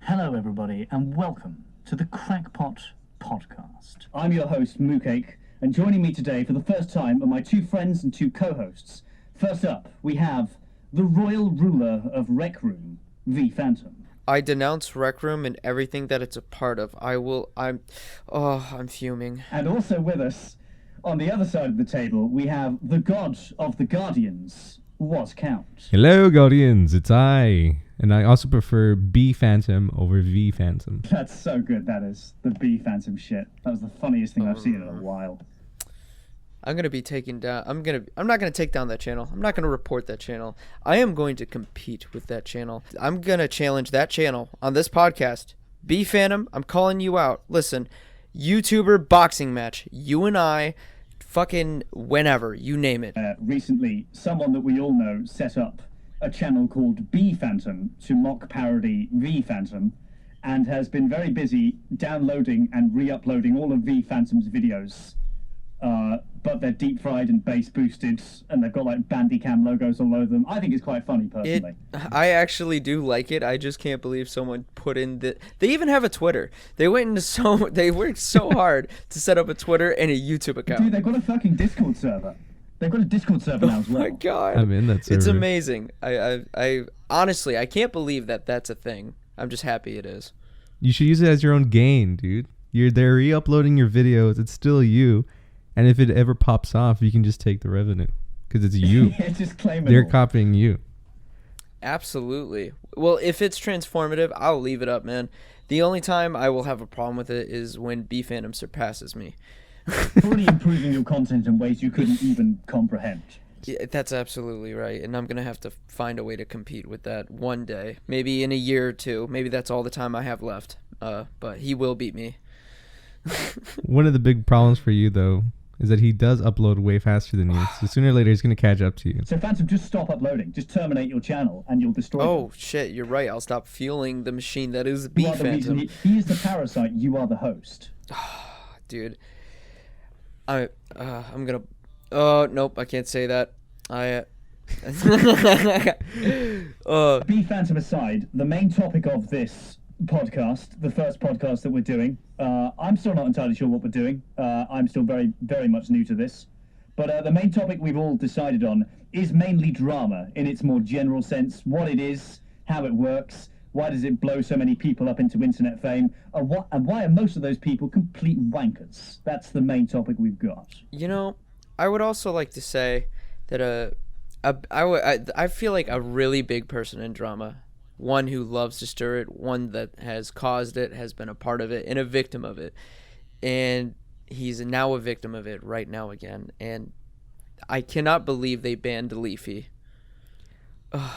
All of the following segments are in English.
Hello, everybody, and welcome to the Krakpot podcast. I'm your host, Moocake, and joining me today for the first time are my two friends and two co-hosts. First up, we have the royal ruler of Rec Room, V Phantom. I denounce Rec Room and everything that it's a part of. I'm fuming. And also with us, on the other side of the table, we have the god of the Guardians, Woz Count. Hello, Guardians, it's I. And I also prefer B Phantom over V Phantom. That's so good, that is. The B Phantom shit. That was the funniest thing I've seen in a while. I'm gonna be taking down. I'm not gonna take down that channel. I'm not gonna report that channel. I am going to compete with that channel. I'm gonna challenge that channel on this podcast. B Phantom, I'm calling you out. Listen, YouTuber boxing match. You and I, fucking whenever you name it. Recently, someone that we all know set up a channel called B Phantom to mock parody V Phantom, and has been very busy downloading and re-uploading all of V Phantom's videos. But they're deep fried and bass boosted, and they've got like Bandicam logos all over them. I think it's quite funny, personally. I actually do like it. I just can't believe someone put in the. They even have a Twitter. They worked so hard to set up a Twitter and a YouTube account. Dude, they've got a fucking Discord server. They've got a Discord server now as well. Oh my god! I'm in that server. It's amazing. I honestly, I can't believe that that's a thing. I'm just happy it is. You should use it as your own gain, dude. They're re-uploading your videos. It's still you. And if it ever pops off, you can just take the revenue. Because it's you. Yeah, just claim it. They're all. copying you. Absolutely. Well, if it's transformative, I'll leave it up, man. The only time I will have a problem with it is when B Phantom surpasses me. Already improving your content in ways you couldn't even comprehend. Yeah, that's absolutely right. And I'm going to have to find a way to compete with that one day. Maybe in a year or two. Maybe that's all the time I have left. But he will beat me. One of the big problems for you, though, is that he does upload way faster than you. So sooner or later, he's going to catch up to you. So Phantom, just stop uploading. Just terminate your channel and you'll destroy it. Oh, shit. You're right. I'll stop fueling the machine that is B You are the reason Phantom. he is the parasite, you are the host. Dude. I'm gonna. Oh nope, I can't say that. B Phantom aside, the main topic of this podcast, the first podcast that we're doing, I'm still not entirely sure what we're doing. I'm still very, very much new to this. But the main topic we've all decided on is mainly drama in its more general sense. What it is, how it works, why does it blow so many people up into internet fame, and why are most of those people complete wankers? That's the main topic we've got. You know, I would also like to say that I feel like a really big person in drama, one who loves to stir it, one that has caused it, has been a part of it, and a victim of it, and he's now a victim of it right now again. And I cannot believe they banned Leafy. Ugh.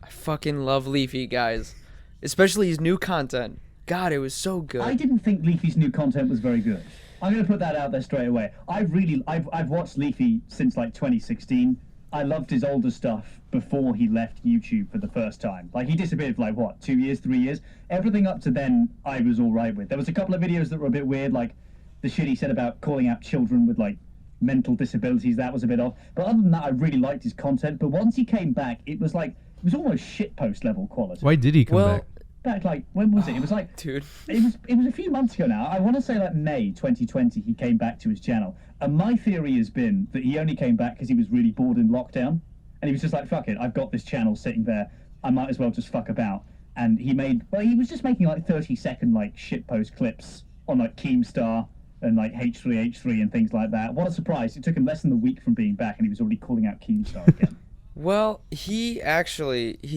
I fucking love Leafy, guys. Especially his new content. God, it was so good. I didn't think Leafy's new content was very good. I'm going to put that out there straight away. I've watched Leafy since like 2016. I loved his older stuff before he left YouTube for the first time. Like, he disappeared for like, what, 2 years, 3 years? Everything up to then, I was all right with. There was a couple of videos that were a bit weird, like the shit he said about calling out children with like mental disabilities. That was a bit off. But other than that, I really liked his content. But once he came back, it was almost shitpost level quality. Why did he come back? Back like, when was it? It was like, dude, it was a few months ago now. I want to say like May 2020 he came back to his channel. And my theory has been that he only came back because he was really bored in lockdown. And he was just like, fuck it, I've got this channel sitting there. I might as well just fuck about. And he was just making like 30-second like shitpost clips on like Keemstar and like H3H3 and things like that. What a surprise. It took him less than a week from being back and he was already calling out Keemstar again. Well, he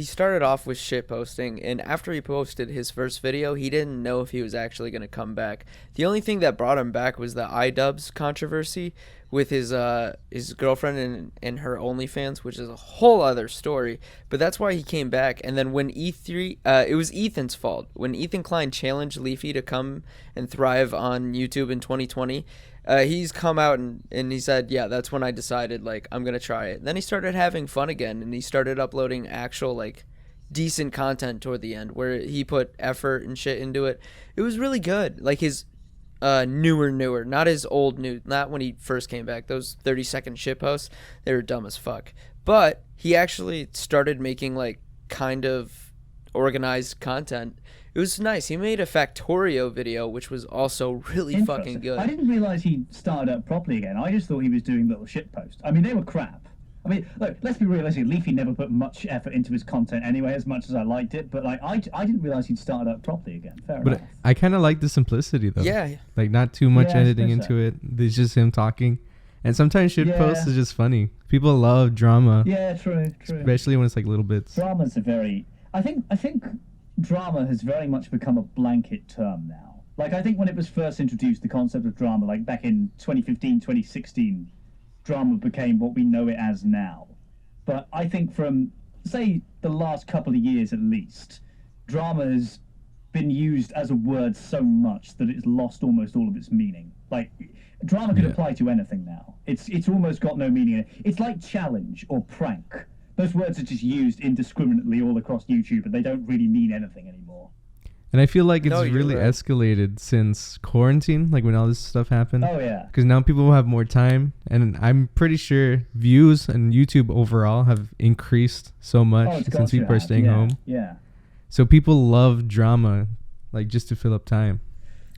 started off with shit posting, and after he posted his first video, he didn't know if he was actually going to come back. The only thing that brought him back was the iDubbbz controversy with his girlfriend and her OnlyFans, which is a whole other story. But that's why he came back. And then when E3, it was Ethan's fault. When Ethan Klein challenged Leafy to come and thrive on YouTube in 2020, he's come out and he said, yeah, that's when I decided, like, I'm going to try it. Then he started having fun again, and he started uploading actual, like, decent content toward the end, where he put effort and shit into it. It was really good. Like, his newer, not his old new, not when he first came back. Those 30-second shit posts, they were dumb as fuck. But he actually started making, like, kind of organized content. It was nice. He made a Factorio video, which was also really fucking good. I didn't realize he started up properly again. I just thought he was doing little shit posts. I mean, they were crap. I mean, look, let's be realistic. Leafy never put much effort into his content anyway, as much as I liked it. But like, I didn't realise he'd started up properly again. Fair enough. I kind of like the simplicity though. Yeah. Like not too much Yeah, I editing suppose into it. There's just him talking, and sometimes shit Yeah. posts is just funny. People love drama, Yeah, true. especially when it's like little bits. Drama's a very... I think drama has very much become a blanket term now. Like, I think when it was first introduced, the concept of drama, like back in 2015, 2016, drama became what we know it as now. But I think from, say, the last couple of years at least, drama has been used as a word so much that it's lost almost all of its meaning. Like, drama can apply to anything now. It's almost got no meaning. It's like challenge or prank. Those words are just used indiscriminately all across YouTube, and they don't really mean anything anymore. And I feel like it's No, you're really right. escalated since quarantine, like when all this stuff happened. Oh, yeah. Because now people will have more time, and I'm pretty sure views and YouTube overall have increased so much Oh, it's got since to people are have, staying yeah, home. Yeah. So people love drama, like just to fill up time.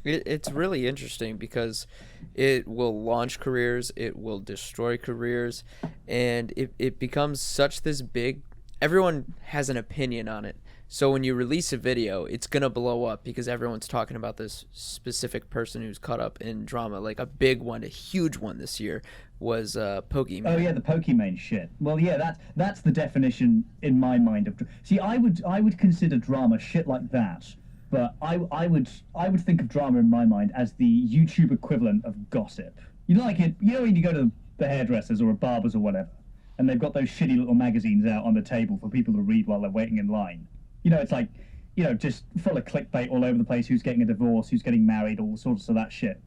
It's really interesting because it will launch careers, it will destroy careers, and it becomes such this big... Everyone has an opinion on it. So when you release a video, it's going to blow up because everyone's talking about this specific person who's caught up in drama. Like a big one, a huge one this year was Pokemon. Oh yeah, the Pokemon shit. Well, yeah, that's the definition in my mind of. See, I would consider drama shit like that, but I would think of drama in my mind as the YouTube equivalent of gossip. You like it? You know when you go to the hairdressers or a barber's or whatever, and they've got those shitty little magazines out on the table for people to read while they're waiting in line. You know, it's like, you know, just full of clickbait all over the place. Who's getting a divorce? Who's getting married? All sorts of that shit.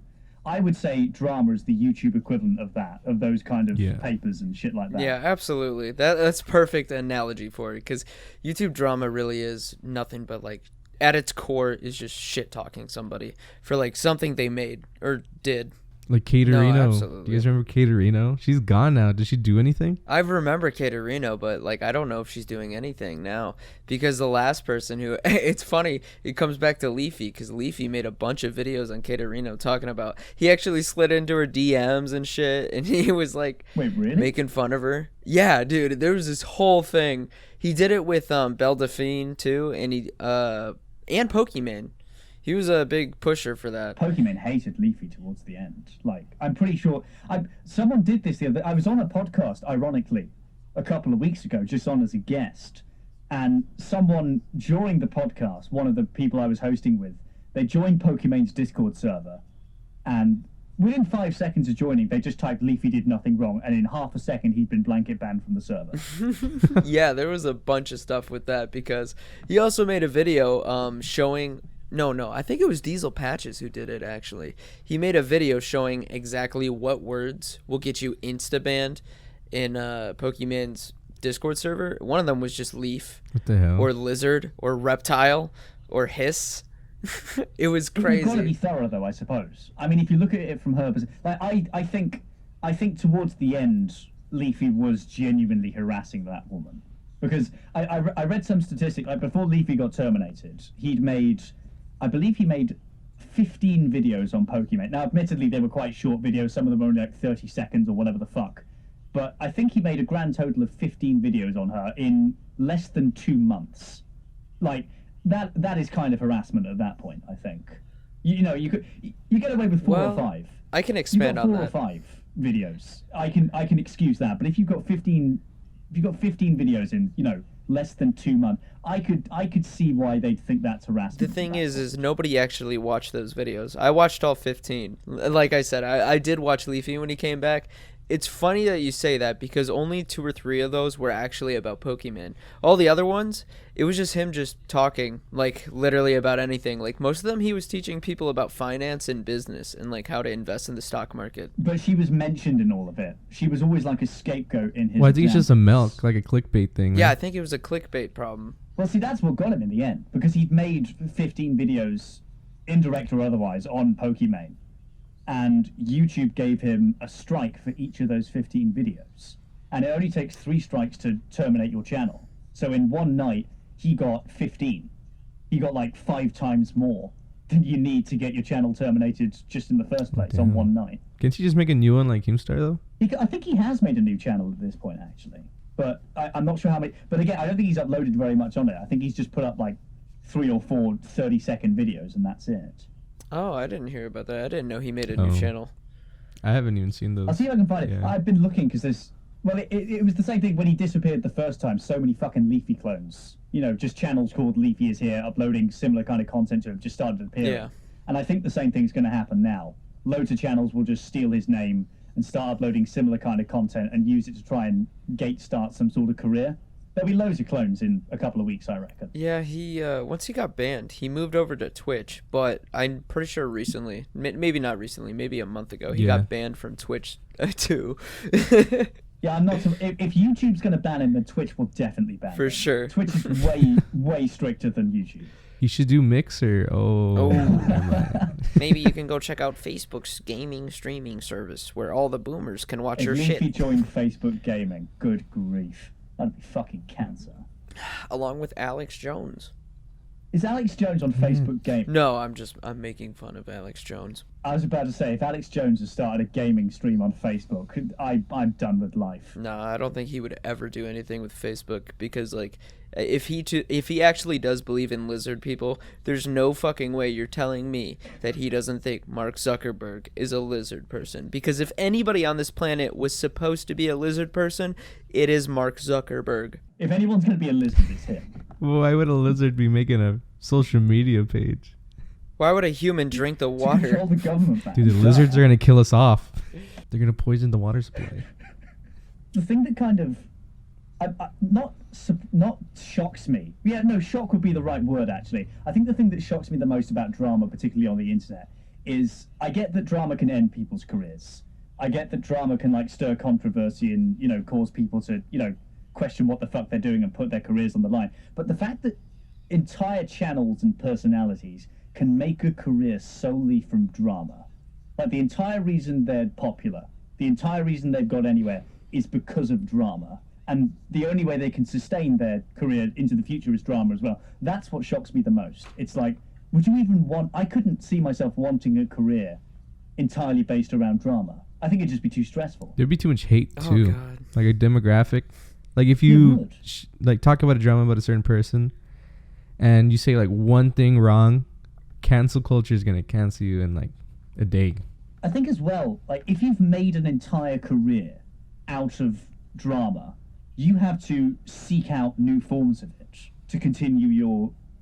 I would say drama is the YouTube equivalent of that, of those kind of papers and shit like that. Yeah, absolutely. That's perfect analogy for it because YouTube drama really is nothing but like at its core is just shit talking somebody for like something they made or did. Like Caterino. absolutely. Do you guys remember Caterino? She's gone now. Did she do anything? I remember Caterino, but like I don't know if she's doing anything now because the last person who it's funny, it comes back to Leafy because Leafy made a bunch of videos on Caterino talking about he actually slid into her DMs and shit and he was like Wait, really? making fun of her. Yeah, dude, there was this whole thing. He did it with Belle Delphine too and he and Pokemon. He was a big pusher for that. Pokemon hated Leafy towards the end. Like, I'm pretty sure... someone did this the other... I was on a podcast, ironically, a couple of weeks ago, just on as a guest. And someone, during the podcast, one of the people I was hosting with, they joined Pokemon's Discord server. And within 5 seconds of joining, they just typed Leafy did nothing wrong. And in half a second, he'd been blanket banned from the server. Yeah, there was a bunch of stuff with that because he also made a video showing... No, I think it was Diesel Patches who did it, actually. He made a video showing exactly what words will get you insta-banned in Pokemon's Discord server. One of them was just leaf. What the hell? Or lizard, or reptile, or hiss. It was crazy. You've got to be thorough, though, I suppose. I mean, if you look at it from her perspective... Like, I think towards the end, Leafy was genuinely harassing that woman. Because I read some statistic, like, before Leafy got terminated, I believe he made 15 videos on Pokemon. Now, admittedly, they were quite short videos. Some of them were only like 30 seconds or whatever the fuck. But I think he made a grand total of 15 videos on her in less than 2 months. Like, that is kind of harassment at that point, I think. You know, you get away with 4 or 5. I can expand on that. 4 or 5 videos. I can excuse that. But if you've got 15 videos in, you know, less than 2 months, I could see why they'd think that's harassment. The thing is nobody actually watched those videos. I watched all 15. Like I said, I did watch Leafy when he came back. It's funny that you say that because only 2 or 3 of those were actually about Pokemon. All the other ones, it was just him just talking, like, literally about anything. Like, most of them, he was teaching people about finance and business and, like, how to invest in the stock market. But she was mentioned in all of it. She was always like a scapegoat in his Well, I think it's just a examples. milk, like a clickbait thing. Yeah, right? I think it was a clickbait problem. Well, see, that's what got him in the end, because he'd made 15 videos, indirect or otherwise, on Pokemon. And YouTube gave him a strike for each of those 15 videos. And it only takes 3 strikes to terminate your channel. So in one night, he got 15. He got like 5 times more than you need to get your channel terminated just in the first place on one night. Can't you just make a new one like Keemstar though? I think he has made a new channel at this point, actually. But I'm not sure how many. But again, I don't think he's uploaded very much on it. I think he's just put up like 3 or 4 30-second videos, and that's it. Oh, I didn't hear about that. I didn't know he made a new channel. I haven't even seen those. I'll see if I can find it. Yeah. I've been looking because there's... Well, it was the same thing when he disappeared the first time. So many fucking Leafy clones. You know, just channels called Leafy is here, uploading similar kind of content to him, just started appearing. Yeah. And I think the same thing's going to happen now. Loads of channels will just steal his name and start uploading similar kind of content and use it to try and gate start some sort of career. There'll be loads of clones in a couple of weeks, I reckon. Yeah, he once he got banned, he moved over to Twitch, but I'm pretty sure recently, maybe not recently, maybe a month ago, he got banned from Twitch too. Yeah, I'm not. If YouTube's going to ban him, then Twitch will definitely ban him. For sure. Twitch is way stricter than YouTube. You should do Mixer. Oh. Maybe you can go check out Facebook's gaming streaming service where all the boomers can watch your Leafy shit. joined Facebook Gaming. Good grief. That'd be fucking cancer. Along with Alex Jones. Is Alex Jones on Facebook Gaming? No, I'm making fun of Alex Jones. I was about to say, if Alex Jones has started a gaming stream on Facebook, I'm done with life. No, I don't think he would ever do anything with Facebook because, like, if he actually does believe in lizard people, there's no fucking way you're telling me that he doesn't think Mark Zuckerberg is a lizard person. Because if anybody on this planet was supposed to be a lizard person, it is Mark Zuckerberg. If anyone's going to be a lizard, it's him. Why would a lizard be making a social media page? Why would a human drink the To water? control the government back. Dude, the lizards are gonna kill us off. They're gonna poison the water supply. The thing that kind of not shocks me. Yeah, no, shock would be the right word, actually. I think the thing that shocks me the most about drama, particularly on the internet, is I get that drama can end people's careers. I get that drama can, like, stir controversy and, you know, cause people to, you know, question what the fuck they're doing and put their careers on the line. But the fact that entire channels and personalities can make a career solely from drama, like the entire reason they're popular, the entire reason they've got anywhere is because of drama, and the only way they can sustain their career into the future is drama as well. That's what shocks me the most. It's like, would you even want... I couldn't see myself wanting a career entirely based around drama. I think it'd just be too stressful. There'd be too much hate too. Oh, God. Like a demographic. Like if you like talk about a drama about a certain person, and you say like one thing wrong, cancel culture is gonna cancel you in like a day. I think as well, like if you've made an entire career out of drama, you have to seek out new forms of it to continue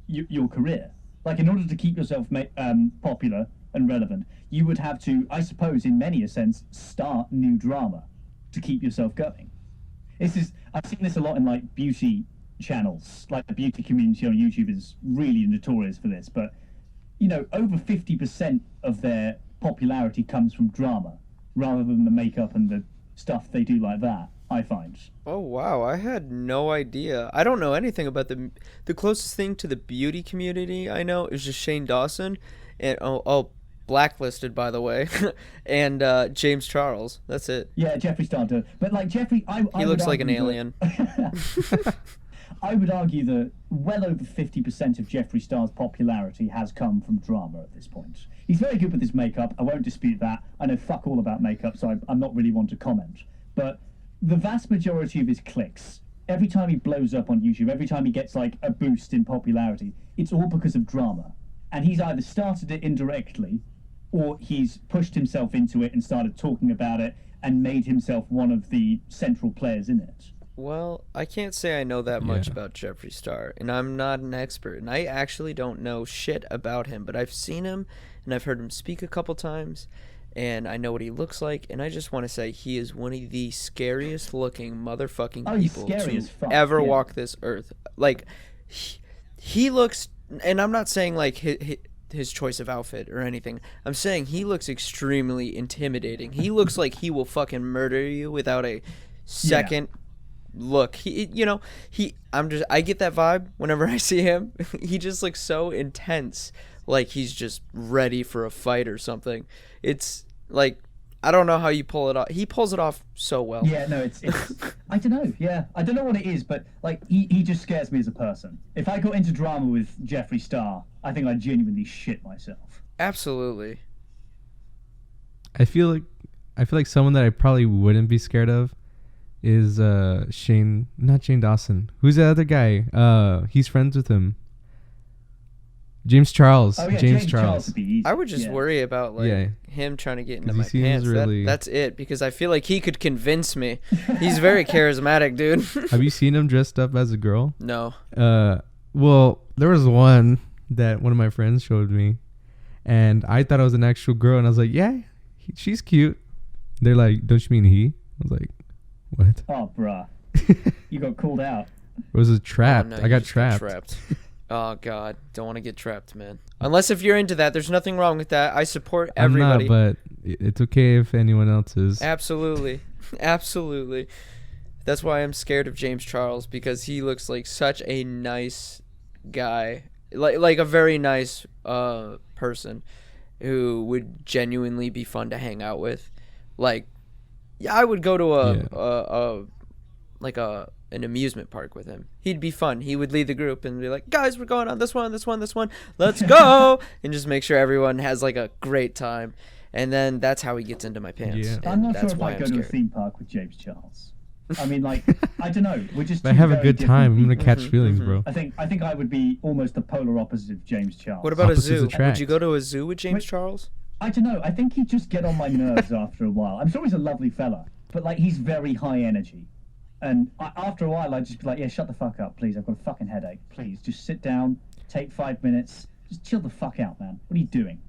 your career. Like in order to keep yourself popular and relevant, you would have to, I suppose, in many a sense, start new drama to keep yourself going. I've seen this a lot in like beauty channels. Like the beauty community on YouTube is really notorious for this, but you know, over 50% of their popularity comes from drama rather than the makeup and the stuff they do like that, I find. Oh wow, I had no idea. I don't know anything about the closest thing to the beauty community I know is just Shane Dawson and blacklisted by the way and James Charles. That's it. Yeah, Jeffree Star does. But like Jeffree, he looks like an alien. I would argue that well over 50% of Jeffree Star's popularity has come from drama at this point. He's very good with his makeup. I won't dispute that. I know fuck all about makeup, so I'm not really one to comment. But the vast majority of his clicks, every time he blows up on YouTube, every time he gets like a boost in popularity, it's all because of drama. And he's either started it indirectly, or he's pushed himself into it and started talking about it and made himself one of the central players in it. Well, I can't say I know that much about Jeffree Star, and I'm not an expert, and I actually don't know shit about him, but I've seen him, and I've heard him speak a couple times, and I know what he looks like, and I just want to say he is one of the scariest looking motherfucking people to ever walk this earth. Like, he looks, and I'm not saying like his choice of outfit or anything. I'm saying he looks extremely intimidating. He looks like he will fucking murder you without a second look. I get that vibe whenever I see him. He just looks so intense, like he's just ready for a fight or something. It's like I don't know how you pull it off. He pulls it off so well. Yeah, no, it's I don't know. Yeah, I don't know what it is, but like he just scares me as a person. If I got into drama with Jeffree Star, I think I'd genuinely shit myself. Absolutely. I feel like someone that I probably wouldn't be scared of is not Shane Dawson. Who's the other guy? He's friends with him. James Charles. Oh, yeah, James Charles. would be easy. I would just worry about like him trying to get into my pants. That's it, because I feel like he could convince me. He's very charismatic, dude. Have you seen him dressed up as a girl? No. Well, there was one that one of my friends showed me, and I thought it was an actual girl, and I was like, yeah, she's cute. They're like, don't you mean he? I was like, what? Oh, bruh. You got called out. It was a trap. Oh, no, I got trapped. Oh God, don't want to get trapped, man. Unless if you're into that, there's nothing wrong with that. I support everybody. I'm not, but it's okay if anyone else is. Absolutely, absolutely. That's why I'm scared of James Charles, because he looks like such a nice guy, like a very nice person who would genuinely be fun to hang out with. Like, yeah, I would go to an amusement park with him. He'd be fun. He would lead the group and be like, guys, we're going on this one. Let's go. And just make sure everyone has like a great time. And then that's how he gets into my pants. Yeah. I'm not sure that's if why I'd go I'm to a scared. theme park with James Charles. I mean, like, I don't know. We're just. If I have a two good very time, I'm different gonna catch people. feelings, bro. I think I would be almost the polar opposite of James Charles. What about Opposites a zoo? attract. Would you go to a zoo with James Wait. Charles? I don't know. I think he'd just get on my nerves after a while. I'm sure he's a lovely fella, but like he's very high energy. And after a while, I'd just be like, yeah, shut the fuck up, please. I've got a fucking headache. Please, just sit down, take 5 minutes, just chill the fuck out, man. What are you doing?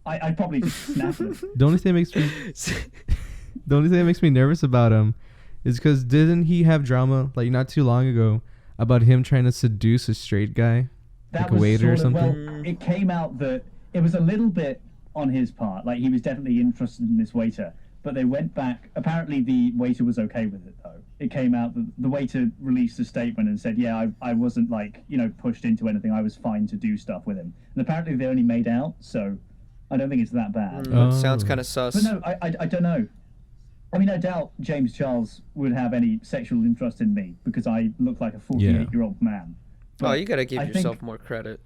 I'd probably just snap at him. The only thing that makes me nervous about him is because didn't he have drama like not too long ago about him trying to seduce a straight guy, like a waiter or something? Well, it came out that it was a little bit on his part. Like he was definitely interested in this waiter, but they went back. Apparently, the waiter was okay with it, though. It came out that the waiter released a statement and said, yeah, I wasn't like, pushed into anything. I was fine to do stuff with him. And apparently they only made out, so I don't think it's that bad. Sounds kind of sus. But no, I don't know. I mean, I doubt James Charles would have any sexual interest in me because I look like a 48-year-old man. But you got to give I yourself think- more credit.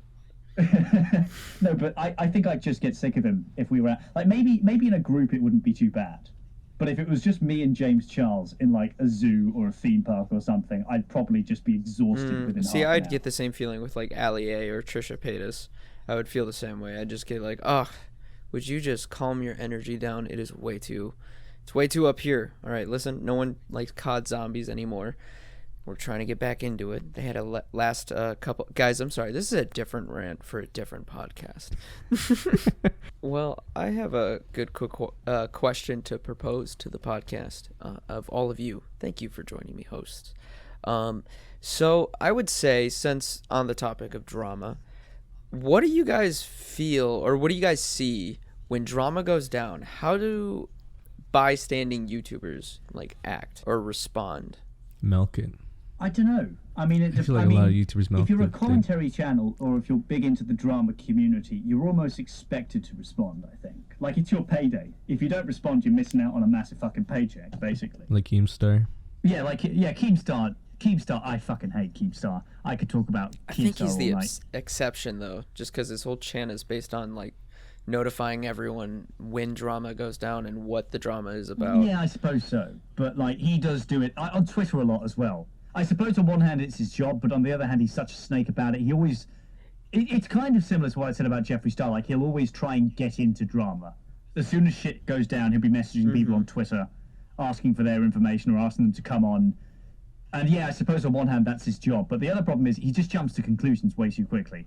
No, but I think I'd just get sick of him if we were like maybe in a group it wouldn't be too bad. But if it was just me and James Charles in like a zoo or a theme park or something, I'd probably just be exhausted within See, half an I'd hour. get the same feeling with like Ali A or Trisha Paytas. I would feel the same way. I'd just get like, would you just calm your energy down? It's way too up here. All right, listen, no one likes COD zombies anymore. We're trying to get back into it. They had a last couple... Guys, I'm sorry. This is a different rant for a different podcast. Well, I have a good quick question to propose to the podcast of all of you. Thank you for joining me, hosts. So I would say, since on the topic of drama, what do you guys feel or what do you guys see when drama goes down? How do bystanding YouTubers like act or respond? Milk it. I don't know. I mean, I feel like a lot of YouTubers milk if you're a the thing. commentary channel or if you're big into the drama community, you're almost expected to respond, I think. Like, it's your payday. If you don't respond, you're missing out on a massive fucking paycheck, basically. Like Keemstar. Yeah, Keemstar, I fucking hate Keemstar. I could talk about Keemstar I think he's the all night. exception, though, just because his whole channel is based on, like, notifying everyone when drama goes down and what the drama is about. Yeah, I suppose so. But, like, he does do it on Twitter a lot as well. I suppose on one hand it's his job, but on the other hand he's such a snake about it. He always... It's kind of similar to what I said about Jeffree Star. Like, he'll always try and get into drama. As soon as shit goes down, he'll be messaging people on Twitter, asking for their information or asking them to come on. And yeah, I suppose on one hand that's his job. But the other problem is he just jumps to conclusions way too quickly.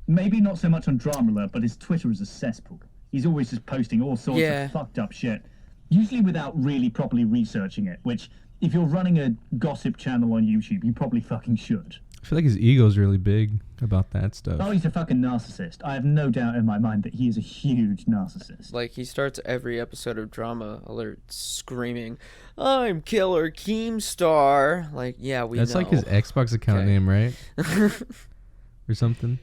Maybe not so much on Drama Alert, but his Twitter is a cesspool. He's always just posting all sorts of fucked up shit, usually without really properly researching it, which, if you're running a gossip channel on YouTube, you probably fucking should. I feel like his ego's really big about that stuff. Oh, he's a fucking narcissist. I have no doubt in my mind that he is a huge narcissist. Like, he starts every episode of Drama Alert screaming, "I'm Killer Keemstar." Like, yeah, we That's know. like his Xbox account Okay. name, right? Or something.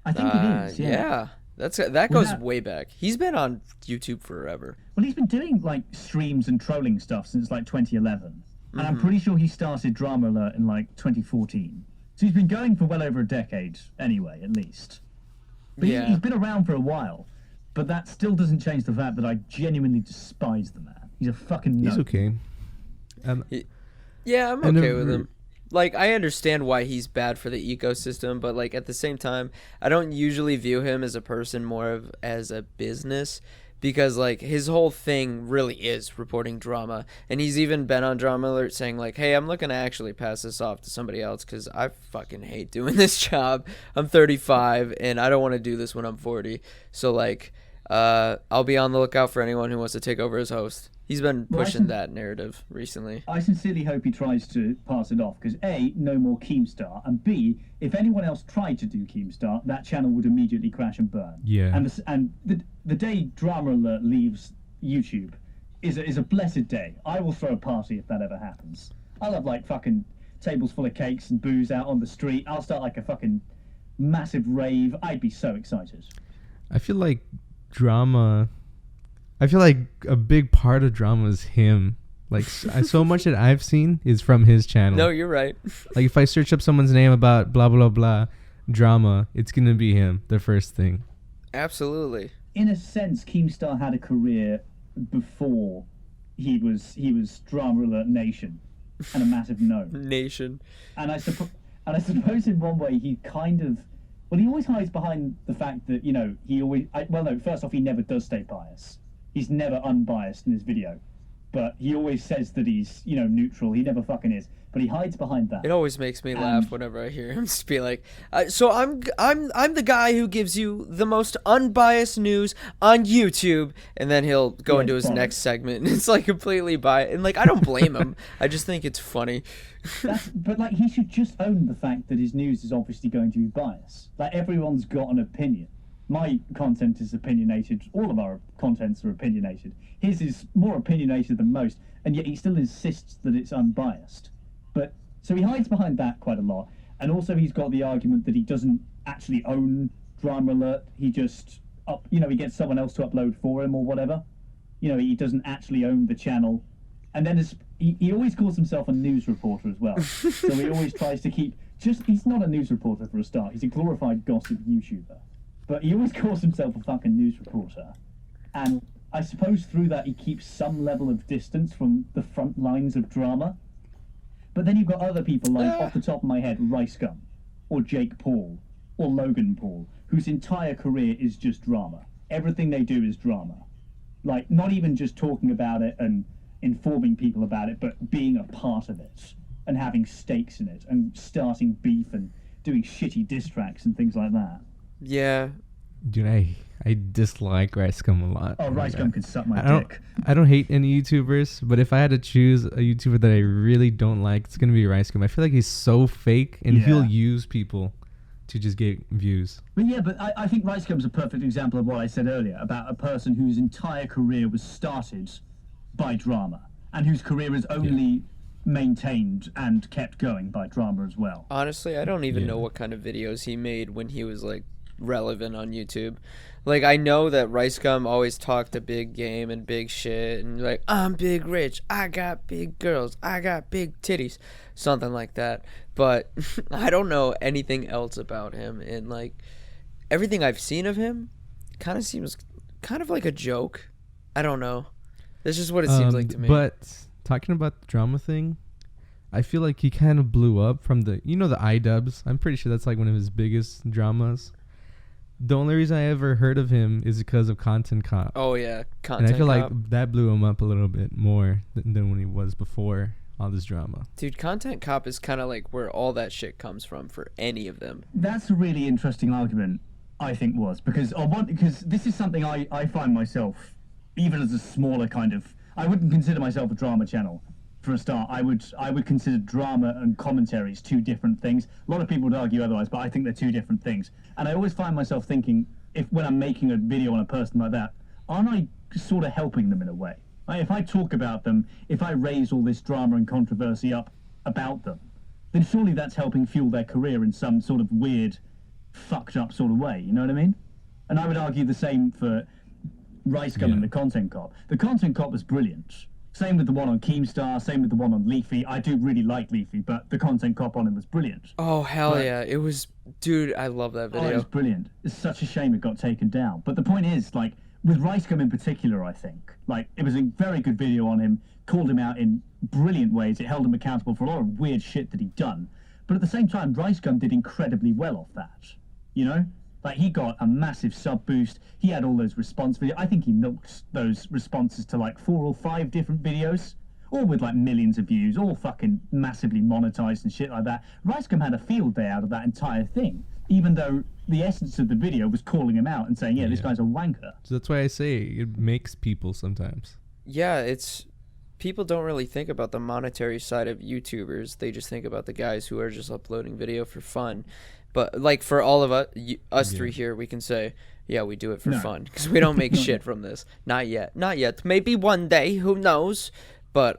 I think it is, yeah. That goes way back. He's been on YouTube forever. Well, he's been doing like streams and trolling stuff since like 2011, and I'm pretty sure he started Drama Alert in like 2014. So he's been going for well over a decade, anyway, at least. But he's been around for a while, but that still doesn't change the fact that I genuinely despise the man. He's a fucking nut. He's okay. Yeah, I'm okay with him. Like, I understand why he's bad for the ecosystem, but like at the same time, I don't usually view him as a person, more of as a business, because like his whole thing really is reporting drama, and he's even been on Drama Alert saying like, hey, I'm looking to actually pass this off to somebody else because I fucking hate doing this job. I'm 35 and I don't want to do this when I'm 40. So like, I'll be on the lookout for anyone who wants to take over as host. He's been pushing that narrative recently. I sincerely hope he tries to pass it off, because A, no more Keemstar, and B, if anyone else tried to do Keemstar, that channel would immediately crash and burn. Yeah. And the day Drama Alert leaves YouTube is a blessed day. I will throw a party if that ever happens. I'll have like fucking tables full of cakes and booze out on the street. I'll start like a fucking massive rave. I'd be so excited. I feel like a big part of drama is him. Like, so much that I've seen is from his channel. No, you're right. Like, if I search up someone's name about blah, blah, blah, drama, it's going to be him, the first thing. Absolutely. In a sense, Keemstar had a career before he was Drama Alert Nation and a massive known. Nation. And I suppose in one way he kind of... Well, he always hides behind the fact that, you know, first off, he never does stay biased. He's never unbiased in his video, but he always says that he's, you know, neutral. He never fucking is, but he hides behind that. It always makes me laugh whenever I hear him just be like, "So I'm the guy who gives you the most unbiased news on YouTube," and then he'll go into his next segment, and it's like completely biased. And like, I don't blame him. I just think it's funny. But like, he should just own the fact that his news is obviously going to be biased. Like, everyone's got an opinion. My content is opinionated. All of our contents are opinionated. His is more opinionated than most, and yet he still insists that it's unbiased. But so he hides behind that quite a lot, and also he's got the argument that he doesn't actually own Drama Alert. He just he gets someone else to upload for him or whatever. You know, he doesn't actually own the channel. And then he always calls himself a news reporter as well. So he always tries to keep he's not a news reporter for a start. He's a glorified gossip YouTuber. But he always calls himself a fucking news reporter. And I suppose through that he keeps some level of distance from the front lines of drama. But then you've got other people like, off the top of my head, Rice Gum, or Jake Paul, or Logan Paul, whose entire career is just drama. Everything they do is drama. Like, not even just talking about it and informing people about it, but being a part of it, and having stakes in it, and starting beef, and doing shitty diss tracks and things like that. Yeah. Dude, I dislike Rice Gum a lot. Oh, Rice Gum can suck my dick. I don't hate any YouTubers, but if I had to choose a YouTuber that I really don't like, it's gonna be Rice Gum. I feel like he's so fake, and he'll use people to just get views. But I think Rice Gum's a perfect example of what I said earlier about a person whose entire career was started by drama, and whose career is only maintained and kept going by drama as well. Honestly, I don't even know what kind of videos he made when he was like relevant on YouTube. Like, I know that Rice Gum always talked a big game and big shit, and like, I'm big rich, I got big girls, I got big titties, something like that. But I don't know anything else about him, and like, everything I've seen of him kind of seems kind of like a joke. I don't know. That's just what it seems like to me. But talking about the drama thing, I feel like he kind of blew up from the iDubbbz. I'm pretty sure that's like one of his biggest dramas. The only reason I ever heard of him is because of Content Cop. Oh yeah, Content Cop. And I feel like that blew him up a little bit more than when he was before all this drama. Dude, Content Cop is kind of like where all that shit comes from for any of them. That's a really interesting argument, I think, because this is something I find myself, even as a smaller kind of, I wouldn't consider myself a drama channel. For a start, I would consider drama and commentaries two different things. A lot of people would argue otherwise, but I think they're two different things. And I always find myself thinking, when I'm making a video on a person like that, aren't I sort of helping them in a way? Like, if I talk about them, if I raise all this drama and controversy up about them, then surely that's helping fuel their career in some sort of weird, fucked up sort of way. You know what I mean? And I would argue the same for Rice Gum and the Content Cop. The Content Cop was brilliant. Same with the one on Keemstar, same with the one on Leafy. I do really like Leafy, but the Content Cop on him was brilliant. Oh, hell yeah. It was, dude, I love that video. Oh, it was brilliant. It's such a shame it got taken down. But the point is, like, with Rice Gum in particular, I think, like, it was a very good video on him, called him out in brilliant ways. It held him accountable for a lot of weird shit that he'd done. But at the same time, Rice Gum did incredibly well off that, you know? Like, he got a massive sub boost. He had all those response videos. I think he milked those responses to like 4 or 5 different videos, all with like millions of views, all fucking massively monetized and shit like that. Rice Gum had a field day out of that entire thing, even though the essence of the video was calling him out and saying, yeah, this guy's a wanker. So that's why I say it makes people sometimes. Yeah, it's... People don't really think about the monetary side of YouTubers. They just think about the guys who are just uploading video for fun. But like for all of us three here, we can say, yeah, we do it for fun because we don't make shit from this. Not yet. Not yet. Maybe one day. Who knows? But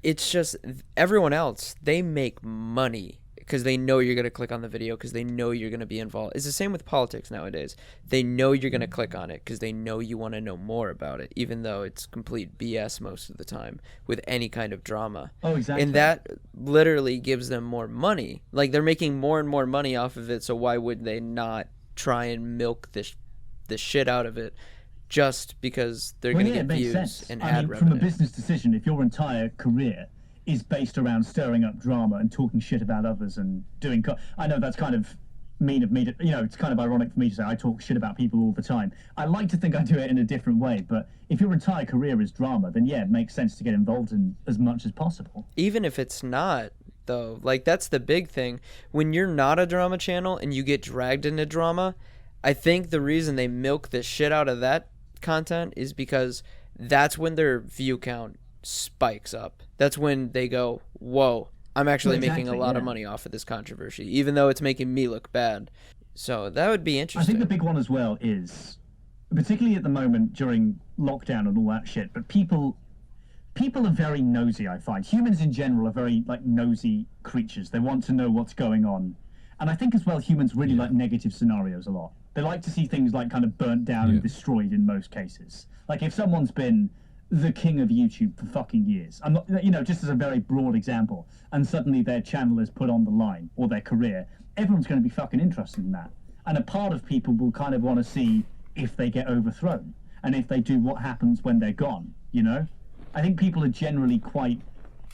it's just everyone else. They make money because they know you're going to click on the video because they know you're going to be involved. It's the same with politics nowadays. They know you're going to click on it because they know you want to know more about it, even though it's complete BS most of the time with any kind of drama. Oh, exactly. And that literally gives them more money. Like, they're making more and more money off of it, so why would they not try and milk the shit out of it just because they're going to get views and ad revenue? From a business decision, if your entire career is based around stirring up drama and talking shit about others and doing... I know that's kind of mean of me to... You know, it's kind of ironic for me to say I talk shit about people all the time. I like to think I do it in a different way, but if your entire career is drama, then yeah, it makes sense to get involved in as much as possible. Even if it's not, though. Like, that's the big thing. When you're not a drama channel and you get dragged into drama, I think the reason they milk the shit out of that content is because that's when their view count spikes up. That's when they go, whoa, I'm actually making a lot of money off of this controversy, even though it's making me look bad. So that would be interesting. I think the big one as well is, particularly at the moment during lockdown and all that shit, but people are very nosy, I find. Humans in general are very like nosy creatures. They want to know what's going on. And I think as well humans really like negative scenarios a lot. They like to see things like kind of burnt down and destroyed in most cases. Like if someone's been the king of YouTube for fucking years, I'm not, you know, just as a very broad example, and suddenly their channel is put on the line, or their career, everyone's going to be fucking interested in that. And a part of people will kind of want to see if they get overthrown, and if they do, what happens when they're gone, you know? I think people are generally quite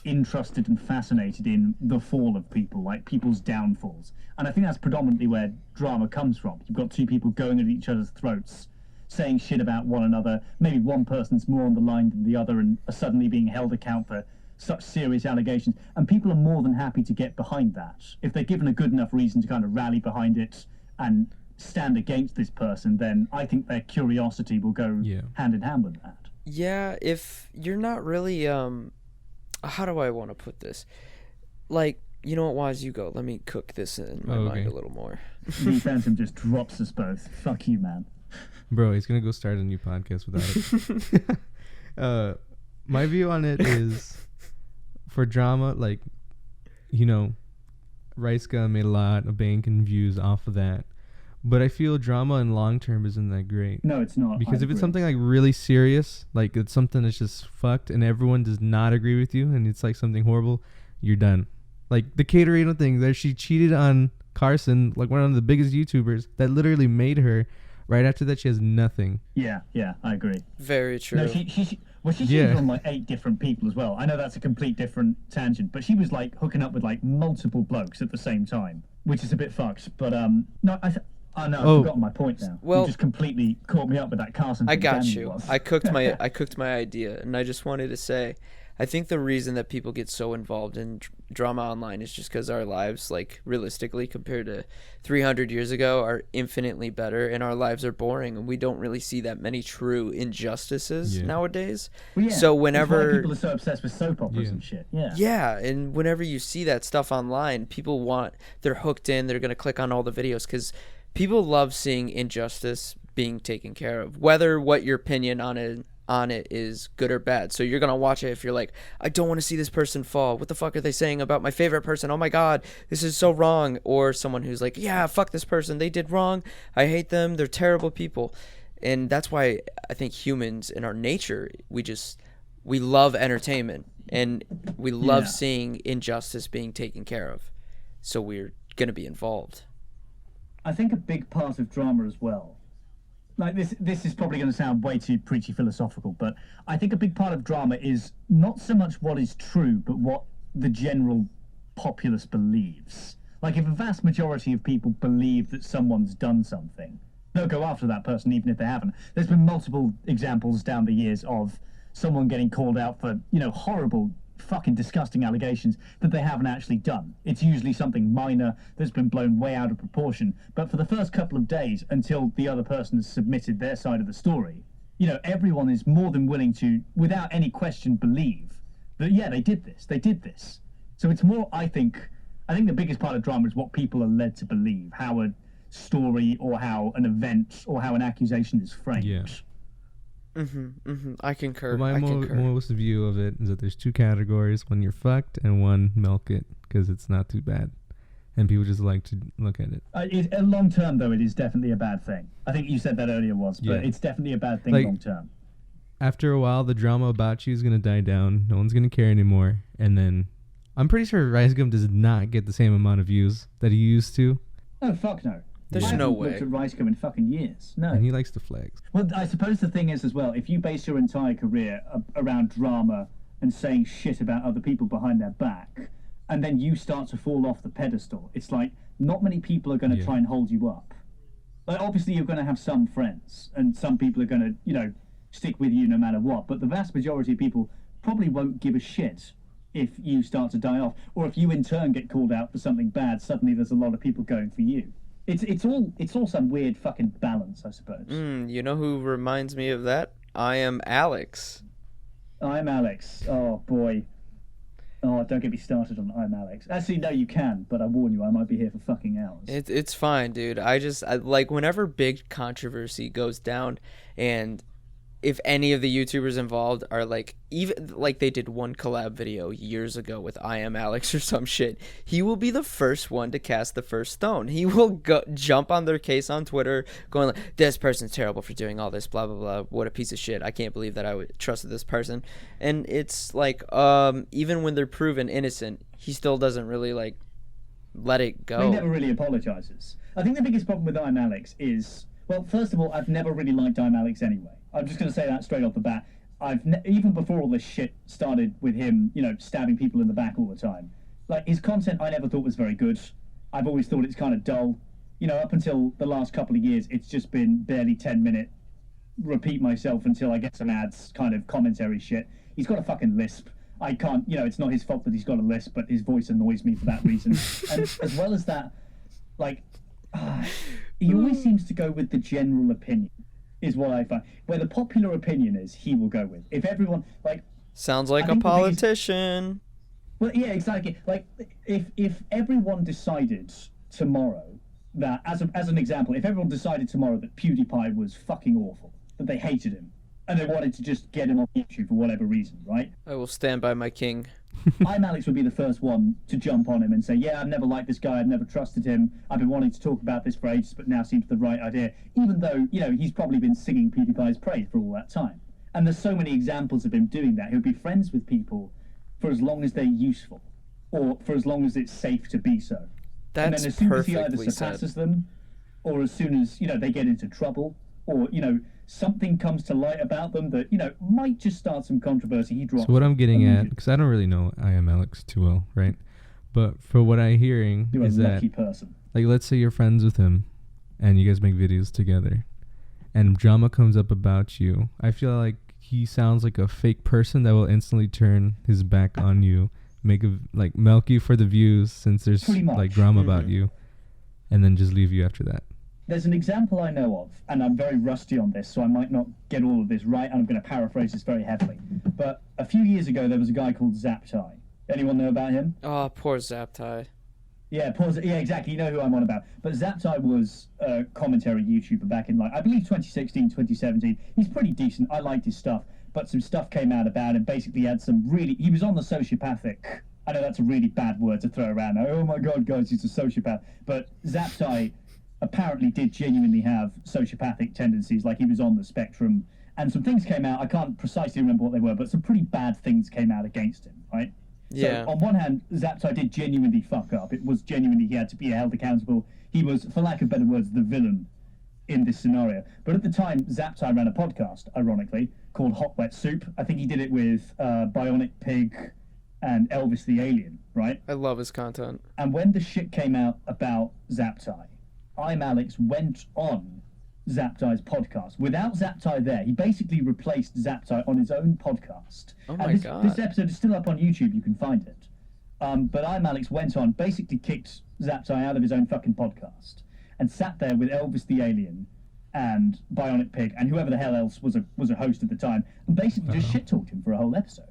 interested and fascinated in the fall of people, like people's downfalls. And I think that's predominantly where drama comes from. You've got two people going at each other's throats, saying shit about one another. Maybe one person's more on the line than the other and are suddenly being held account for such serious allegations. And people are more than happy to get behind that. If they're given a good enough reason to kind of rally behind it and stand against this person, then I think their curiosity will go hand in hand with that. Yeah, if you're not really, how do I want to put this? Like, you know what, Woz, you go. Let me cook this in my mind a little more. The Phantom just drops us both. Fuck you, man. Bro, he's going to go start a new podcast without it. My view on it is, for drama, like, you know, Rice Gum made a lot of bank and views off of that. But I feel drama in long term isn't that great. No, it's not. Because if it's something like really serious, like it's something that's just fucked and everyone does not agree with you and it's like something horrible, you're done. Like the Caterino thing, that she cheated on Carson, like one of the biggest YouTubers, that literally made her. Right after that, she has nothing. Yeah, I agree. Very true. No, she cheated on like 8 different people as well. I know that's a complete different tangent, but she was like hooking up with like multiple blokes at the same time, which is a bit fucked. But no, I've forgotten my point now. Well, you just completely caught me up with that Carson. I got you. I cooked my idea, and I just wanted to say, I think the reason that people get so involved in drama online is just because our lives, like realistically compared to 300 years ago, are infinitely better, and our lives are boring, and we don't really see that many true injustices nowadays. Well, so whenever people are so obsessed with soap operas and shit, and whenever you see that stuff online, they're hooked in. They're gonna click on all the videos because people love seeing injustice being taken care of, whether what your opinion on on it is good or bad. So you're gonna watch it if you're like, I don't want to see this person fall. What the fuck are they saying about my favorite person? Oh my god, this is so wrong. Or someone who's like, yeah, fuck this person, they did wrong, I hate them, they're terrible people. And that's why I think humans in our nature, we love entertainment, and we love seeing injustice being taken care of. So we're gonna be involved. I think a big part of drama as well, Like this is probably going to sound way too preachy philosophical, but I think a big part of drama is not so much what is true, but what the general populace believes. Like, if a vast majority of people believe that someone's done something, they'll go after that person even if they haven't. There's been multiple examples down the years of someone getting called out for, horrible, fucking disgusting allegations that they haven't actually done. It's usually something minor that's been blown way out of proportion. But for the first couple of days, until the other person has submitted their side of the story, everyone is more than willing to, without any question, believe that, yeah, they did this. So it's more, I think the biggest part of drama is what people are led to believe, how a story or how an event or how an accusation is framed. Yeah. I concur. My most view of it is that there's two categories: one you're fucked, and one milk it because it's not too bad, and people just like to look at it. Long term, though, it is definitely a bad thing. I think you said that earlier, Woz, but it's definitely a bad thing long term. After a while, the drama about you is gonna die down. No one's gonna care anymore, and then I'm pretty sure Ricegum does not get the same amount of views that he used to. Oh, fuck no. There's I no haven't way. looked at Ricegum in fucking years. No. And he likes the flags. Well, I suppose the thing is as well, if you base your entire career around drama and saying shit about other people behind their back, and then you start to fall off the pedestal, it's like not many people are going to try and hold you up. Like, obviously, you're going to have some friends, and some people are going to, stick with you no matter what. But the vast majority of people probably won't give a shit if you start to die off, or if you in turn get called out for something bad. Suddenly, there's a lot of people going for you. It's all some weird fucking balance, I suppose. You know who reminds me of that? I am Alex. I'm Alex. Oh boy. Oh, don't get me started on I'm Alex. Actually, no, you can, but I warn you, I might be here for fucking hours. It's fine, dude. I like whenever big controversy goes down, and if any of the YouTubers involved are like, even like they did one collab video years ago with I Am Alex or some shit, he will be the first one to cast the first stone. He will jump on their case on Twitter going like, this person's terrible for doing all this, blah, blah, blah. What a piece of shit. I can't believe that I would trusted this person. And it's like, even when they're proven innocent, he still doesn't really like let it go. He never really apologizes. I think the biggest problem with I'm Alex is, well, first of all, I've never really liked I'm Alex anyway. I'm just going to say that straight off the bat. Even before all this shit started with him, stabbing people in the back all the time, like, his content I never thought was very good. I've always thought it's kind of dull. Up until the last couple of years, it's just been barely 10-minute repeat myself until I get some ads kind of commentary shit. He's got a fucking lisp. I can't, it's not his fault that he's got a lisp, but his voice annoys me for that reason. And as well as that, like, he always seems to go with the general opinion. Is what I find. Where the popular opinion is, he will go with. If everyone, like... Sounds like a politician. Well, yeah, exactly. Like, if everyone decided tomorrow that, as an example, if everyone decided tomorrow that PewDiePie was fucking awful, that they hated him, and they wanted to just get him off YouTube for whatever reason, right? I will stand by my king. I'm Alex would be the first one to jump on him and say, yeah, I've never liked this guy, I've never trusted him, I've been wanting to talk about this for ages, but now seems the right idea, even though, he's probably been singing PewDiePie's praise for all that time. And there's so many examples of him doing that. He'll be friends with people for as long as they're useful, or for as long as it's safe to be so. That's and then as soon as he perfectly either surpasses them, or as soon as, they get into trouble, or, something comes to light about them that, might just start some controversy, he drops. So what I'm getting at, because I don't really know I Am Alex too well, right? But for what I'm hearing is that, like, let's say you're friends with him, and you guys make videos together, and drama comes up about you. I feel like he sounds like a fake person that will instantly turn his back on you, milk you for the views since there's like drama about you, and then just leave you after that. There's an example I know of, and I'm very rusty on this, so I might not get all of this right, and I'm going to paraphrase this very heavily. But a few years ago, there was a guy called Zaptai. Anyone know about him? Oh, poor Zaptai. Yeah, exactly. You know who I'm on about. But Zaptai was a commentary YouTuber back in, I believe 2016, 2017. He's pretty decent. I liked his stuff. but some stuff came out about him. Basically, he was on the sociopathic. I know that's a really bad word to throw around. Oh my God, guys, he's a sociopath. But Zaptai apparently did genuinely have sociopathic tendencies, like he was on the spectrum. And some things came out, I can't precisely remember what they were, but some pretty bad things came out against him, right? Yeah. So on one hand, Zaptai did genuinely fuck up. It was genuinely, he had to be held accountable. He was, for lack of better words, the villain in this scenario. But at the time, Zaptai ran a podcast, ironically, called Hot Wet Soup. I think he did it with Bionic Pig and Elvis the Alien, right? I love his content. And when the shit came out about Zaptai, I'm Alex went on Zaptai's podcast. Without Zaptai there, he basically replaced Zaptai on his own podcast. Oh my God. This episode is still up on YouTube, you can find it. But I'm Alex went on, basically kicked Zaptai out of his own fucking podcast and sat there with Elvis the Alien and Bionic Pig and whoever the hell else was a host at the time, and basically just shit talked him for a whole episode.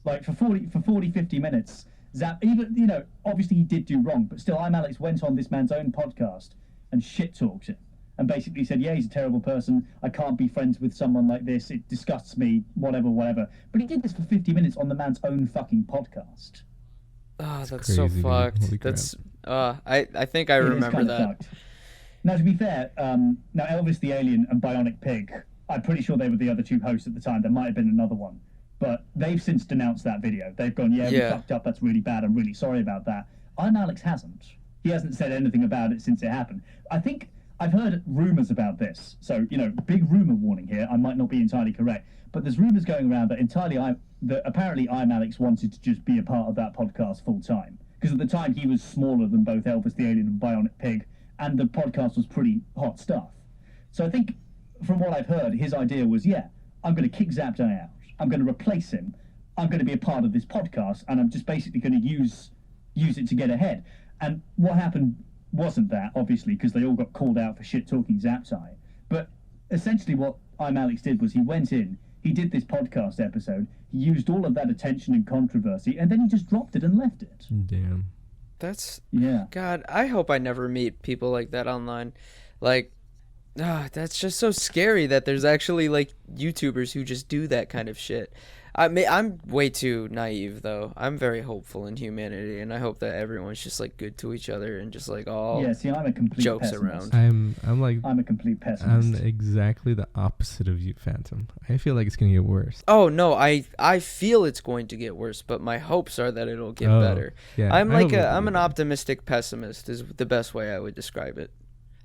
Like for 40, 50 minutes, even, you know, obviously he did do wrong, but still I'm Alex went on this man's own podcast and shit talked him and basically said, yeah, he's a terrible person, I can't be friends with someone like this, it disgusts me, whatever. But he did this for 50 minutes on the man's own fucking podcast. Oh, that's crazy, so dude. fucked. Holy crap. That's I think I It is remember kinda that. fucked. Now, to be fair, now Elvis the Alien and Bionic Pig, I'm pretty sure they were the other two hosts at the time. There might have been another one. But they've since denounced that video. They've gone, yeah, we fucked up, that's really bad, I'm really sorry about that. I'm Alex hasn't. He hasn't said anything about it since it happened. I think I've heard rumours about this. So, you know, big rumour warning here. I might not be entirely correct. But there's rumours going around that apparently I'm Alex wanted to just be a part of that podcast full time. Because at the time he was smaller than both Elvis the Alien and Bionic Pig, and the podcast was pretty hot stuff. So I think, from what I've heard, his idea was, yeah, I'm going to kick Zaptai out. I'm going to replace him. I'm going to be a part of this podcast, and I'm just basically going to use it to get ahead. And what happened wasn't that, obviously, because they all got called out for shit-talking Zaptai. But essentially what I'm Alex did was he went in, he did this podcast episode, he used all of that attention and controversy, and then he just dropped it and left it. Damn. That's Yeah. God, I hope I never meet people like that online. Like, that's just so scary that there's actually like YouTubers who just do that kind of shit. I'm way too naive though. I'm very hopeful in humanity, and I hope that everyone's just like good to each other and just like all Yeah, see, I'm a complete jokes pessimist. around. I'm a complete pessimist. I'm exactly the opposite of you, Phantom. I feel like it's gonna get worse. Oh no, I feel it's going to get worse, but my hopes are that it'll get better. Yeah, I'm an optimistic pessimist is the best way I would describe it.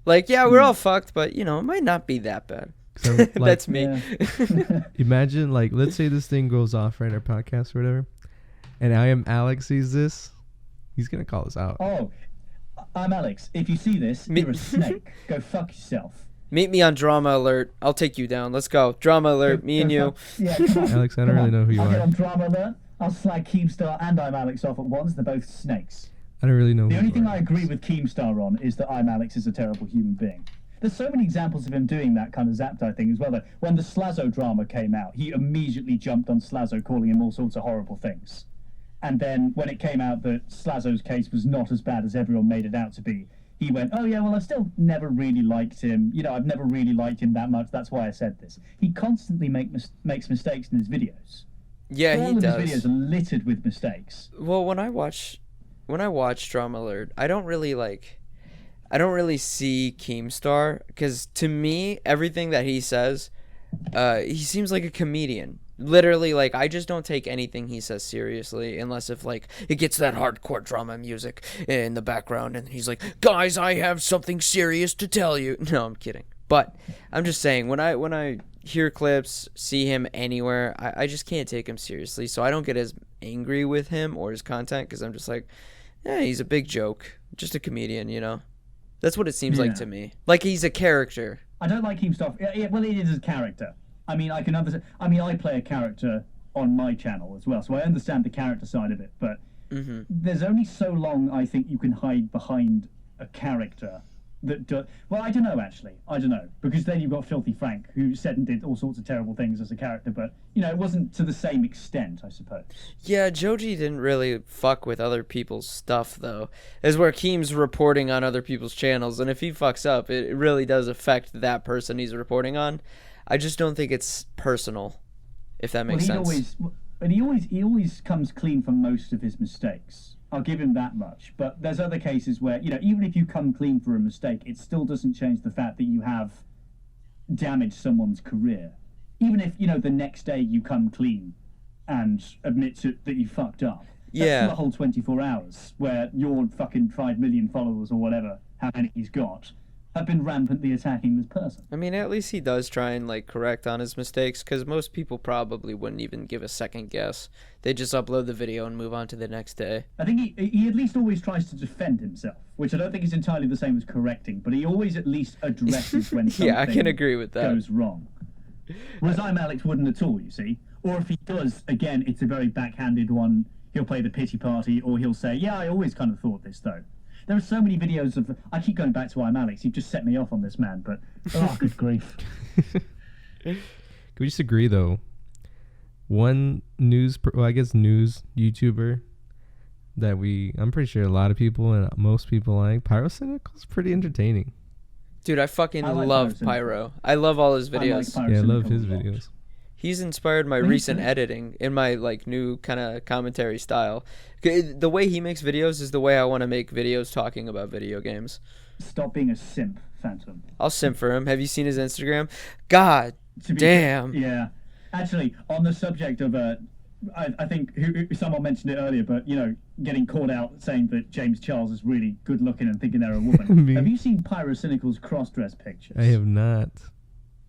Like, yeah, we're all fucked, but you know, it might not be that bad. So, like, That's me. Yeah. Imagine, like, let's say this thing goes off, right, our podcast or whatever, and I am Alex sees this, he's gonna call us out. Oh, I'm Alex. If you see this, you're a snake. Go fuck yourself. Meet me on Drama Alert. I'll take you down. Let's go. Drama Alert, me and you. Yeah, come on. Alex, I don't really know who you I'll get are. on Drama Alert. I'll slag Keemstar and I'm Alex off at once. They're both snakes. I don't really know. The who only you thing are. I agree with Keemstar on is that I'm Alex is a terrible human being. There's so many examples of him doing that kind of Zaptai thing as well, though. When the Slazzo drama came out, he immediately jumped on Slazzo, calling him all sorts of horrible things. And then when it came out that Slazzo's case was not as bad as everyone made it out to be, he went, oh yeah, well, I've still never really liked him. You know, I've never really liked him that much. That's why I said this. He constantly makes mistakes in his videos. Yeah, All he of does. his videos are littered with mistakes. Well, when I watch Drama Alert, I don't really see Keemstar, because to me, everything that he says, he seems like a comedian. Literally, like, I just don't take anything he says seriously unless if, like, it gets that hardcore drama music in the background and he's like, guys, I have something serious to tell you. No, I'm kidding. But I'm just saying, when I hear clips, see him anywhere, I just can't take him seriously. So I don't get as angry with him or his content, because I'm just like, yeah, he's a big joke. Just a comedian, you know? That's what it seems like to me. Like he's a character. I don't like Keemstar. Yeah, well, it is a character. I mean, I can understand. I mean, I play a character on my channel as well, so I understand the character side of it. But there's only so long I think you can hide behind a character that does. Well, I don't know, actually. I don't know, because then you've got Filthy Frank, who said and did all sorts of terrible things as a character, but you know, it wasn't to the same extent, I suppose. Yeah, Joji didn't really fuck with other people's stuff, though. Is where Keem's reporting on other people's channels, and if he fucks up, it really does affect that person he's reporting on. I just don't think it's personal. if that Well, makes sense. he always comes clean from most of his mistakes. I'll give him that much. But there's other cases where, even if you come clean for a mistake, it still doesn't change the fact that you have damaged someone's career. Even if, the next day you come clean and admit that you fucked up. That's Yeah. still a whole 24 hours where your fucking 5 million followers or whatever, how many he's got, have been rampantly attacking this person. I mean, at least he does try and like correct on his mistakes, because most people probably wouldn't even give a second guess. They just upload the video and move on to the next day. I think he at least always tries to defend himself, which I don't think is entirely the same as correcting, but he always at least addresses when something Yeah, I can agree with that. goes wrong. Whereas I'm Alex wouldn't at all, you see. Or if he does, again, it's a very backhanded one. He'll play the pity party, or he'll say, yeah, I always kind of thought this, though. There are so many videos of... I keep going back to I'm Alex. You've just set me off on this, man, but... Oh, good grief. Can we just agree, though? One news YouTuber that I'm pretty sure a lot of people and most people like, Pyrocynical's pretty entertaining. Dude, I fucking I like love Pyrocynical. Pyro. I love all his videos. Pyrocynical Yeah, I love a his lot. videos. He's inspired my Me recent too. editing in my like new kind of commentary style. The way he makes videos is the way I want to make videos talking about video games. Stop being a simp, Phantom. I'll simp for him. Have you seen his Instagram? God To be damn. fair, yeah. Actually, on the subject of... I think someone mentioned it earlier, but, getting called out saying that James Charles is really good looking and thinking they're a woman. Me. Have you seen Pyrocynical's cross-dress pictures? I have not.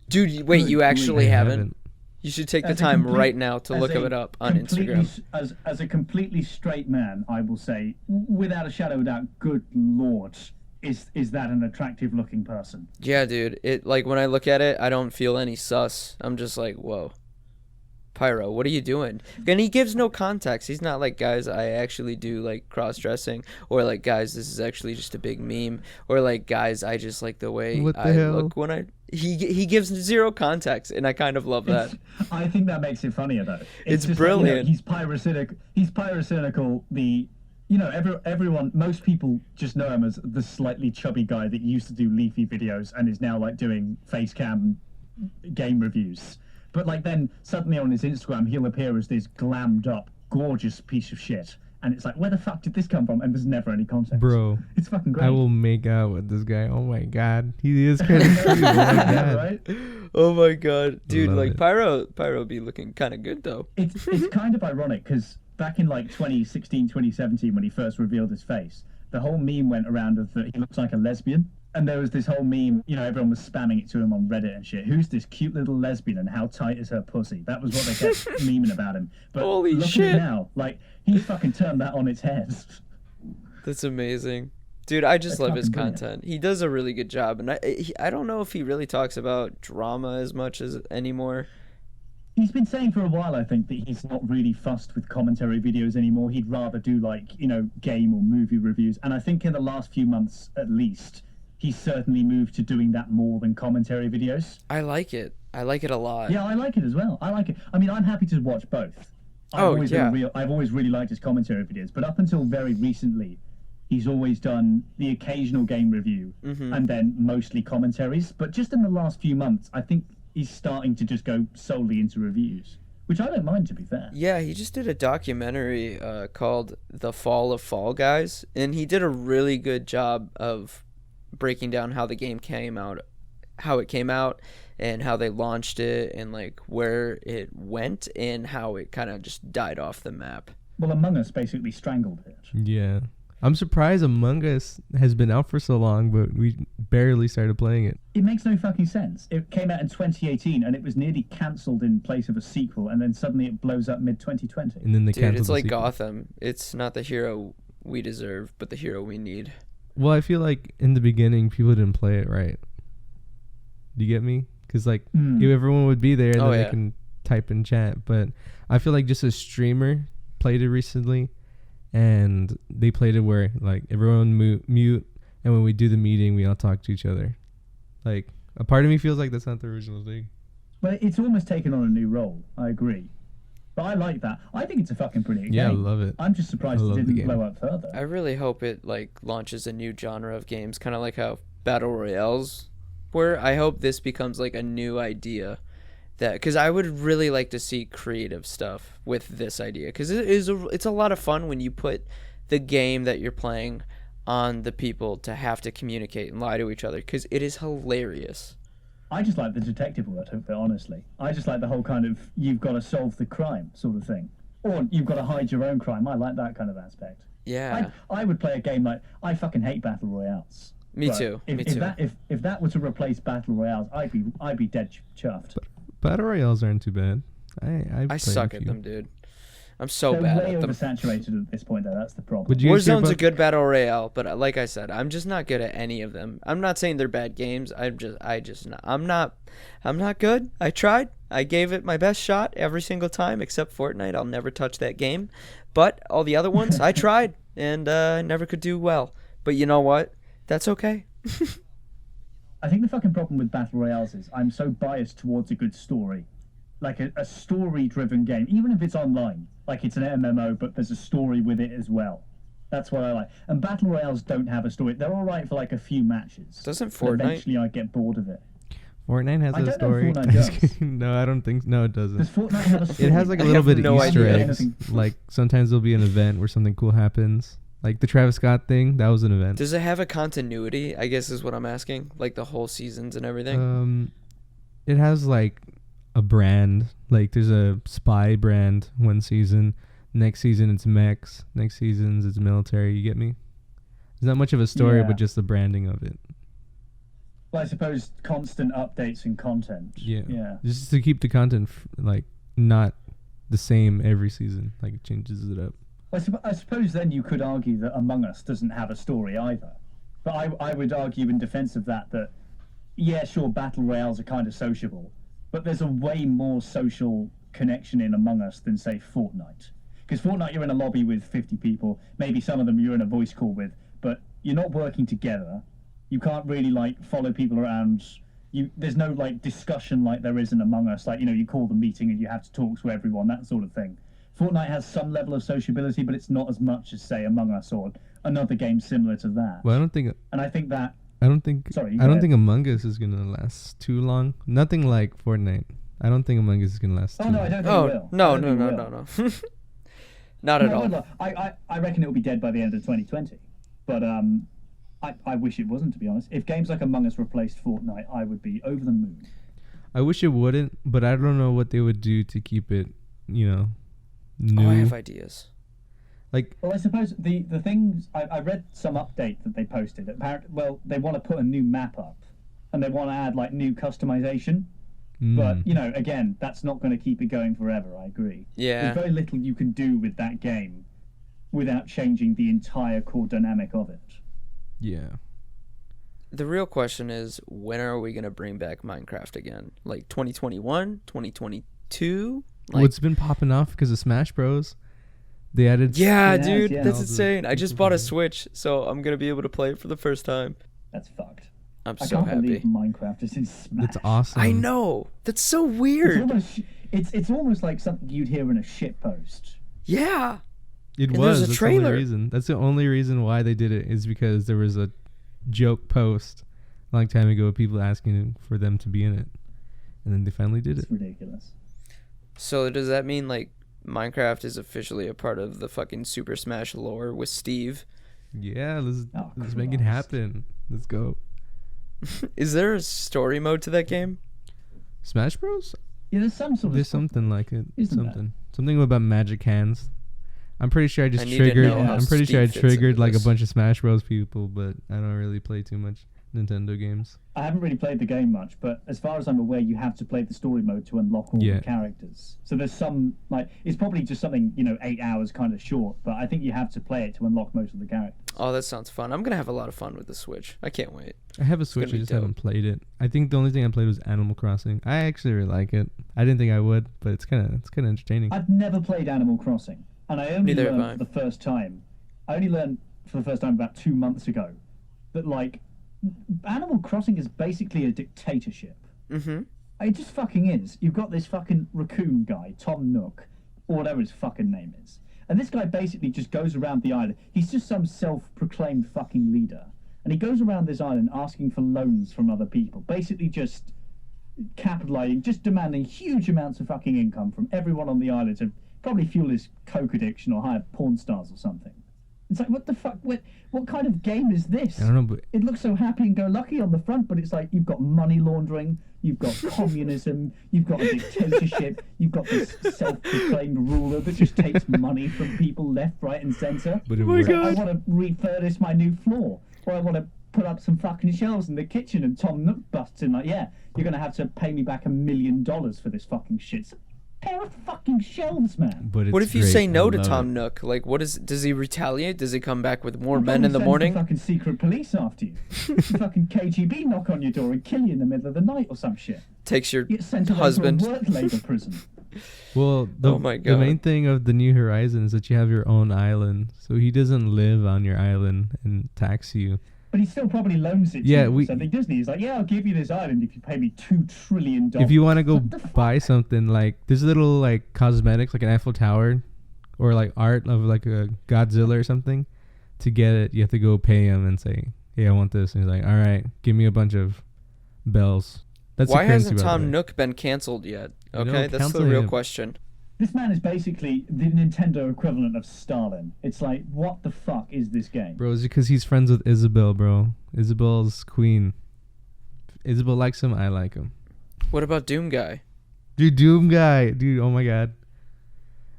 Dude, wait, you Good actually grief. I haven't? You should take the As a time complete- right now to as look a it up on completely Instagram. As a completely straight man, I will say, without a shadow of a doubt, good lord, is that an attractive looking person? Yeah, dude. It like when I look at it, I don't feel any sus. I'm just like, whoa. Pyro, what are you doing? And he gives no context. He's not like, guys, I actually do like cross-dressing, or like, guys, this is actually just a big meme, or like, guys, I just like the way What the I hell? look when I. He gives zero context, and I kind of love that. I think that makes it funnier though. It's just brilliant. He's pyrocynical. He's pyrocynical. Everyone, most people just know him as the slightly chubby guy that used to do Leafy videos and is now like doing face cam game reviews. But like then suddenly on his Instagram, he'll appear as this glammed up, gorgeous piece of shit. And it's like, where the fuck did this come from? And there's never any context. Bro, It's fucking great. I will make out with this guy. Oh my god. He is kind of cute. Oh my god. Right? Oh my god, dude! Love Like it. Pyro be looking kind of good though. It's kind of ironic because back in like 2016, 2017, when he first revealed his face, the whole meme went around of that he looks like a lesbian. And there was this whole meme, everyone was spamming it to him on Reddit and shit. Who's this cute little lesbian and how tight is her pussy? That was what they kept memeing about him. But Holy look shit. at him now. Like, he fucking turned that on its head. That's amazing. Dude, I just That's love his fucking brilliant. content. He does a really good job, and I don't know if he really talks about drama as much as anymore. He's been saying for a while, I think, that he's not really fussed with commentary videos anymore. He'd rather do, like, game or movie reviews. And I think in the last few months, at least, he's certainly moved to doing that more than commentary videos. I like it. I like it a lot. Yeah, I like it as well. I like it. I mean, I'm happy to watch both. I've always really liked his commentary videos, but up until very recently, he's always done the occasional game review and then mostly commentaries. But just in the last few months, I think he's starting to just go solely into reviews, which I don't mind, to be fair. Yeah, he just did a documentary called The Fall of Fall Guys, and he did a really good job of breaking down how the game came out, and how they launched it, and like where it went, and how it kind of just died off the map. Well, Among Us basically strangled it. Yeah. I'm surprised Among Us has been out for so long, but we barely started playing it. It makes no fucking sense. It came out in 2018 and it was nearly cancelled in place of a sequel, and then suddenly it blows up mid-2020. And then they Dude, canceled it's the like sequel. Gotham. It's not the hero we deserve, but the hero we need. Well, I feel like in the beginning, people didn't play it right. Do you get me? Because like everyone would be there and Oh, then yeah. they can type in chat. But I feel like just a streamer played it recently, and they played it where like everyone mute, and when we do the meeting, we all talk to each other. Like a part of me feels like that's not the original thing. But it's almost taken on a new role, I agree. But I like that. I think it's a fucking brilliant Yeah, I game. love it. I'm just surprised I it love the didn't game. blow up further. I really hope it like launches a new genre of games, kind of like how battle royales were. I hope this becomes like a new idea, that, because I would really like to see creative stuff with this idea, because it's a lot of fun when you put the game that you're playing on the people to have to communicate and lie to each other, because it is hilarious. I just like the detective work of it, honestly. I just like the whole kind of you've got to solve the crime sort of thing, or you've got to hide your own crime. I like that kind of aspect. Yeah, I would play a game like, I fucking hate battle royales. Me too. If that were to replace battle royales, I'd be dead chuffed. Battle royales aren't too bad. I suck at them, dude. I'm so They're bad way at them. Oversaturated at this point, though. That's the problem. Would you guys care Warzone's a about- good battle royale, but like I said, I'm just not good at any of them. I'm not saying they're bad games. I'm not good. I tried. I gave it my best shot every single time, except Fortnite. I'll never touch that game. But all the other ones, I tried and never could do well. But you know what? That's okay. I think the fucking problem with battle royales is I'm so biased towards a good story. Like a story-driven game, even if it's online, like it's an MMO, but there's a story with it as well. That's what I like. And battle royales don't have a story. They're all right for like a few matches. Doesn't but Fortnite? Eventually, I get bored of it. Fortnite has I a don't know story. if Fortnite does. No, I don't think. No, it doesn't. Does Fortnite have a story? It has like a I little have bit no of Easter idea. eggs. Like sometimes there'll be an event where something cool happens. Like the Travis Scott thing, that was an event. Does it have a continuity? I guess is what I'm asking. Like the whole seasons and everything. It has like a brand. Like there's a spy brand one season. Next season it's mechs. Next season's it's military. You get me? There's not much of a story, Yeah. but just the branding of it. Well, I suppose constant updates and content. Yeah. Just to keep the content like not the same every season. Like it changes it up. I suppose then you could argue that Among Us doesn't have a story either. But I would argue in defense of that, yeah, sure, battle royales are kind of sociable, but there's a way more social connection in Among Us than, say, Fortnite. Because Fortnite, you're in a lobby with 50 people, maybe some of them you're in a voice call with, but you're not working together. You can't really, like, follow people around. There's no, like, discussion like there is in Among Us. Like, you call the meeting and you have to talk to everyone, that sort of thing. Fortnite has some level of sociability, but it's not as much as, say, Among Us or another game similar to that. Well, I don't think. And I think that... Sorry, I don't think Among Us is gonna last too long. Nothing like Fortnite. I don't think Among Us is gonna last. Oh too no, long. I don't think it will. No. Not at all. I reckon it will be dead by the end of 2020. But I wish it wasn't, to be honest. If games like Among Us replaced Fortnite, I would be over the moon. I wish it wouldn't, but I don't know what they would do to keep it, new. Oh, I have ideas. Well, I suppose the things I read some update that they posted. Apparently, they want to put a new map up, and they want to add like new customization. But again, that's not going to keep it going forever. I agree. Yeah. There's very little you can do with that game without changing the entire core dynamic of it. Yeah. The real question is, when are we gonna bring back Minecraft again? Like 2021, 2022? Well, it's been popping off because of Smash Bros. They added. Yeah, It has, dude, yeah. that's insane. I just bought a Switch, so I'm gonna be able to play it for the first time. That's fucked. I'm I so can't happy. believe Minecraft is in Smash. That's awesome. I know. That's so It's weird. almost, it's almost like something you'd hear in a shit post. Yeah. It And was. there's a That's the only trailer. reason. That's the only reason why they did it is because there was a joke post a long time ago of people asking for them to be in it, and then they finally did it. It's ridiculous. So does that mean like Minecraft is officially a part of the fucking Super Smash lore with Steve? Yeah, Oh, let's make it Christ. happen. Let's go. Is there a story mode to that game? Smash Bros. Yeah, there's some sort of There's something like it. Isn't there? Something about magic hands. I'm pretty sure I just I need to triggered. know how I'm pretty sure I Steve fits triggered into like a this. bunch of Smash Bros people, but I don't really play too much Nintendo games. I haven't really played the game much, but as far as I'm aware, you have to play the story mode to unlock all Yeah. the characters. So there's some, it's probably just something, 8 hours kind of short, but I think you have to play it to unlock most of the characters. Oh, that sounds fun. I'm gonna have a lot of fun with the Switch. I can't wait. I have a gonna Switch. I be just dope. haven't played it. I think the only thing I played was Animal Crossing. I actually really like it. I didn't think I would, but it's kind of entertaining. I've never played Animal Crossing, and I only Neither have learned for the first time. I only learned for the first time about 2 months ago that, Animal Crossing is basically a dictatorship. Mm-hmm. It just fucking is. You've got this fucking raccoon guy, Tom Nook, or whatever his fucking name is. And this guy basically just goes around the island. He's just some self-proclaimed fucking leader. And he goes around this island asking for loans from other people. Basically just capitalizing, just demanding huge amounts of fucking income from everyone on the island to probably fuel his coke addiction or hire porn stars or something. It's like, what the fuck? What kind of game is this? I don't know, but It looks so happy and go lucky on the front, but it's like you've got money laundering, you've got communism, you've got a dictatorship, you've got this self-proclaimed ruler that just takes money from people left, right, and centre. But it my works. God. I want to refurnish my new floor, or I want to put up some fucking shelves in the kitchen, and Tom Nook busts in like, yeah, you're going to have to pay me back $1 million for this fucking shit. It's a pair of fucking shelves, man. But What it's if you great. say I no to love Tom it. Nook? Like, does he retaliate? Does he come back with more They'll men in the probably send morning? fucking secret police after you. Fucking KGB knock on your door and kill you in the middle of the night or some shit. Takes your You get sent away husband. to a work labour prison. Well, Oh my the God. main thing of the New Horizon is that you have your own island, so he doesn't live on your island and tax you. But he still probably loans it to Yeah, you. So I think Disney is like, yeah, I'll give you this island if you pay me $2 trillion. If you want to go What the buy fuck? something like there's little like cosmetics like an Eiffel Tower or like art of like a Godzilla or something, to get it you have to go pay him and say, hey, I want this, and he's like, all right, give me a bunch of bells. That's Why the currency, hasn't by the Tom way. Nook been canceled yet? I Okay, know, that's the cancel real him. question. This man is basically the Nintendo equivalent of Stalin. It's like, what the fuck is this game? Bro, it's because he's friends with Isabel, bro. Isabel's queen. Isabel likes him, I like him. What about Doom Guy? Dude, Doom Guy. Dude, oh my god.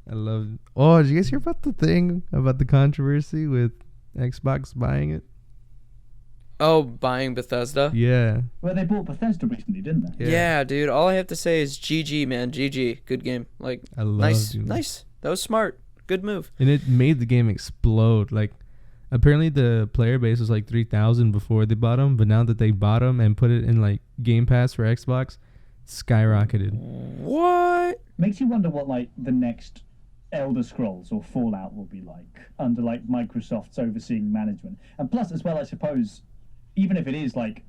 I love... Oh, did you guys hear about the thing? About the controversy with Xbox buying it? Oh, buying Bethesda? Yeah. Well, they bought Bethesda recently, didn't they? Yeah, dude. All I have to say is GG, man. GG. Good game. Like, I love nice. Doom. Nice. That was smart. Good move. And it made the game explode. Like, apparently the player base was like 3,000 before they bought them, but now that they bought them and put it in like Game Pass for Xbox, skyrocketed. What? Makes you wonder what, like, the next Elder Scrolls or Fallout will be like under, like, Microsoft's overseeing management. And plus, as well, I suppose, even if it is, like,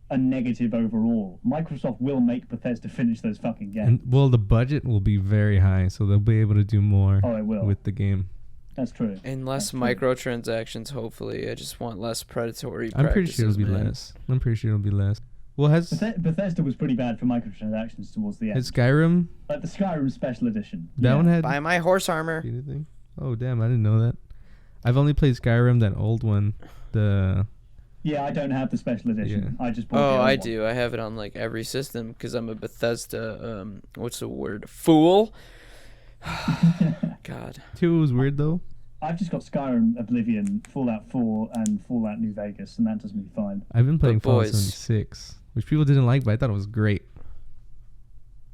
a negative overall, Microsoft will make Bethesda finish those fucking games. And well, the budget will be very high, so they'll be able to do more Oh, it will. with the game. That's true. And less That's true. microtransactions, hopefully. I just want less predatory I'm pretty sure practices, it'll be man. less. I'm pretty sure it'll be less. Well, has Bethesda was pretty bad for microtransactions towards the end. Skyrim, Like the Skyrim Special Edition. that one had Buy my horse armor. anything? Oh, damn, I didn't know that. I've only played Skyrim, that old one. Yeah, I don't have the Special Edition. I just bought the Oh, old I one. do. I have it on like every system because I'm a Bethesda. What's the word? Fool. God. 2 was weird, though. I've just got Skyrim, Oblivion, Fallout 4, and Fallout New Vegas, and that does me fine. I've been playing Fallout boys. 76, which people didn't like, but I thought it was great.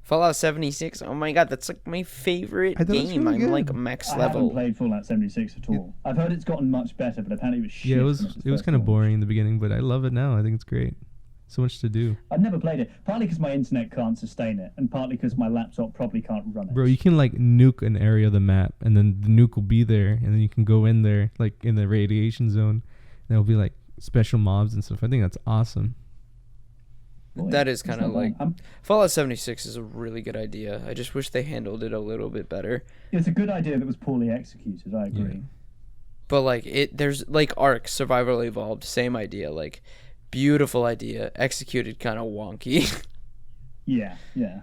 Fallout 76. Oh my God, that's like my favorite I thought it was game. really I'm like good. max I haven't level. played Fallout 76 at all. I've heard it's gotten much better, but apparently it was shit. Yeah, it when was first kind of launched. boring in the beginning, but I love it now. I think it's great. So much to do. I've never played it, partly because my internet can't sustain it, and partly because my laptop probably can't run it. Bro, you can like nuke an area of the map, and then the nuke will be there, and then you can go in there, like in the radiation zone, and there'll be like special mobs and stuff. I think that's awesome. Boy, That is it's kind of not bad. like Fallout 76 is a really good idea. I just wish they handled it a little bit better. It's a good idea that was poorly executed, I agree. But like there's like Ark Survival Evolved, same idea. Like beautiful idea, executed kind of wonky. Yeah,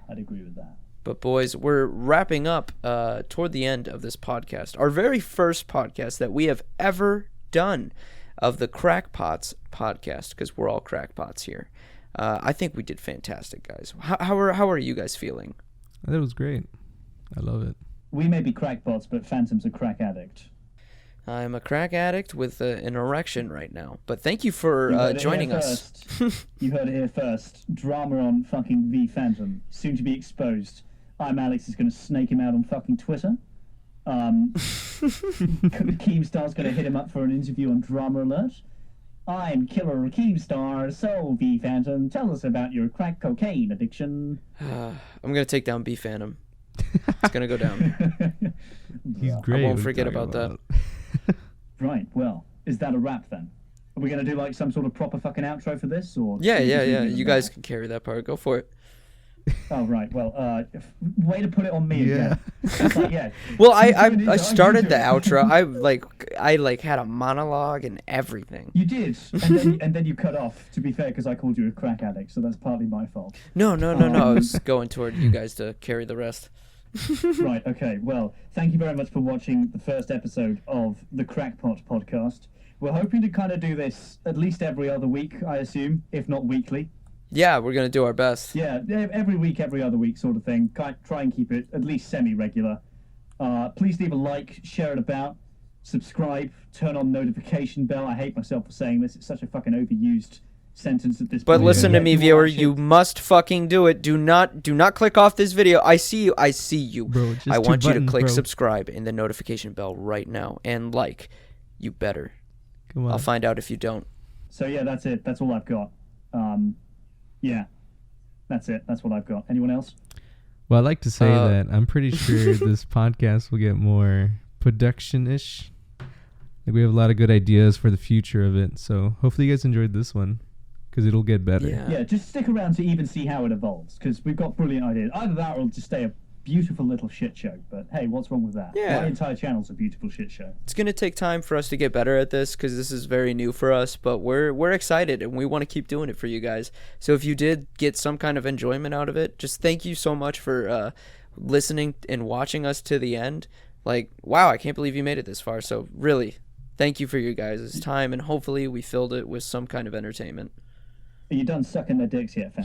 I'd agree with that. But boys, we're wrapping up toward the end of this podcast. Our very first podcast that we have ever done of the Krakpots podcast, because we're all crackpots here. I think we did fantastic, guys. How are you guys feeling? That was great. I love it. We may be crackpots, but Phantom's a crack addict. I'm a crack addict with an erection right now. But thank you You for heard it joining here us. first. You heard it here first. Drama on fucking the Phantom, soon to be exposed. I'm Alex is going to snake him out on fucking Twitter. Keemstar's going to hit him up for an interview on Drama Alert. I'm Killer Keemstar, so V Phantom, tell us about your crack cocaine addiction. I'm gonna take down B Phantom. It's gonna go down. He's Yeah. great. won't What are you forget talking about that. Right, well, is that a wrap then? Are we going to do like some sort of proper fucking outro for this? Or Yeah. should we just leave it at You that? guys can carry that part. Go for it. Oh right. Well, way to put it on me Yeah. again. It's like, yeah. Well, You do I it, started you the do it. outro. I had a monologue and everything. You did, and then you cut off. To be fair, because I called you a crack addict, so that's partly my fault. No. I was going toward you guys to carry the rest. Right. Okay. Well, thank you very much for watching the first episode of the Krakpot podcast. We're hoping to kind of do this at least every other week, I assume, if not weekly. Yeah, we're gonna do our best. Yeah, every week, every other week sort of thing. Try and keep it at least semi-regular. Please leave a like, share it about, subscribe, turn on notification bell. I hate myself for saying this. It's such a fucking overused sentence at this But point. listen to Yeah, me, you viewer. watch it. You must fucking do it. Do not click off this video. I see you. Bro, just I two want you to buttons, click bro. subscribe and the notification bell right now and like. You better. Come on. I'll find out if you don't. So yeah, that's it. That's all I've got. Yeah, that's it. That's what I've got. Anyone else? Well, I'd like to say that I'm pretty sure Uh, this podcast will get more production-ish. Like we have a lot of good ideas for the future of it. So hopefully you guys enjoyed this one because it'll get better. Yeah, just stick around to even see how it evolves because we've got brilliant ideas. Either that or it'll just stay a beautiful little shit show. But hey, what's wrong with that? Yeah. My entire channel's a beautiful shit show. It's gonna take time for us to get better at this because this is very new for us. But we're excited and we want to keep doing it for you guys. So if you did get some kind of enjoyment out of it, just thank you so much for listening and watching us to the end. Like, wow, I can't believe you made it this far. So really, thank you for your guys' time and hopefully we filled it with some kind of entertainment. Are you done sucking their dicks yet, fam?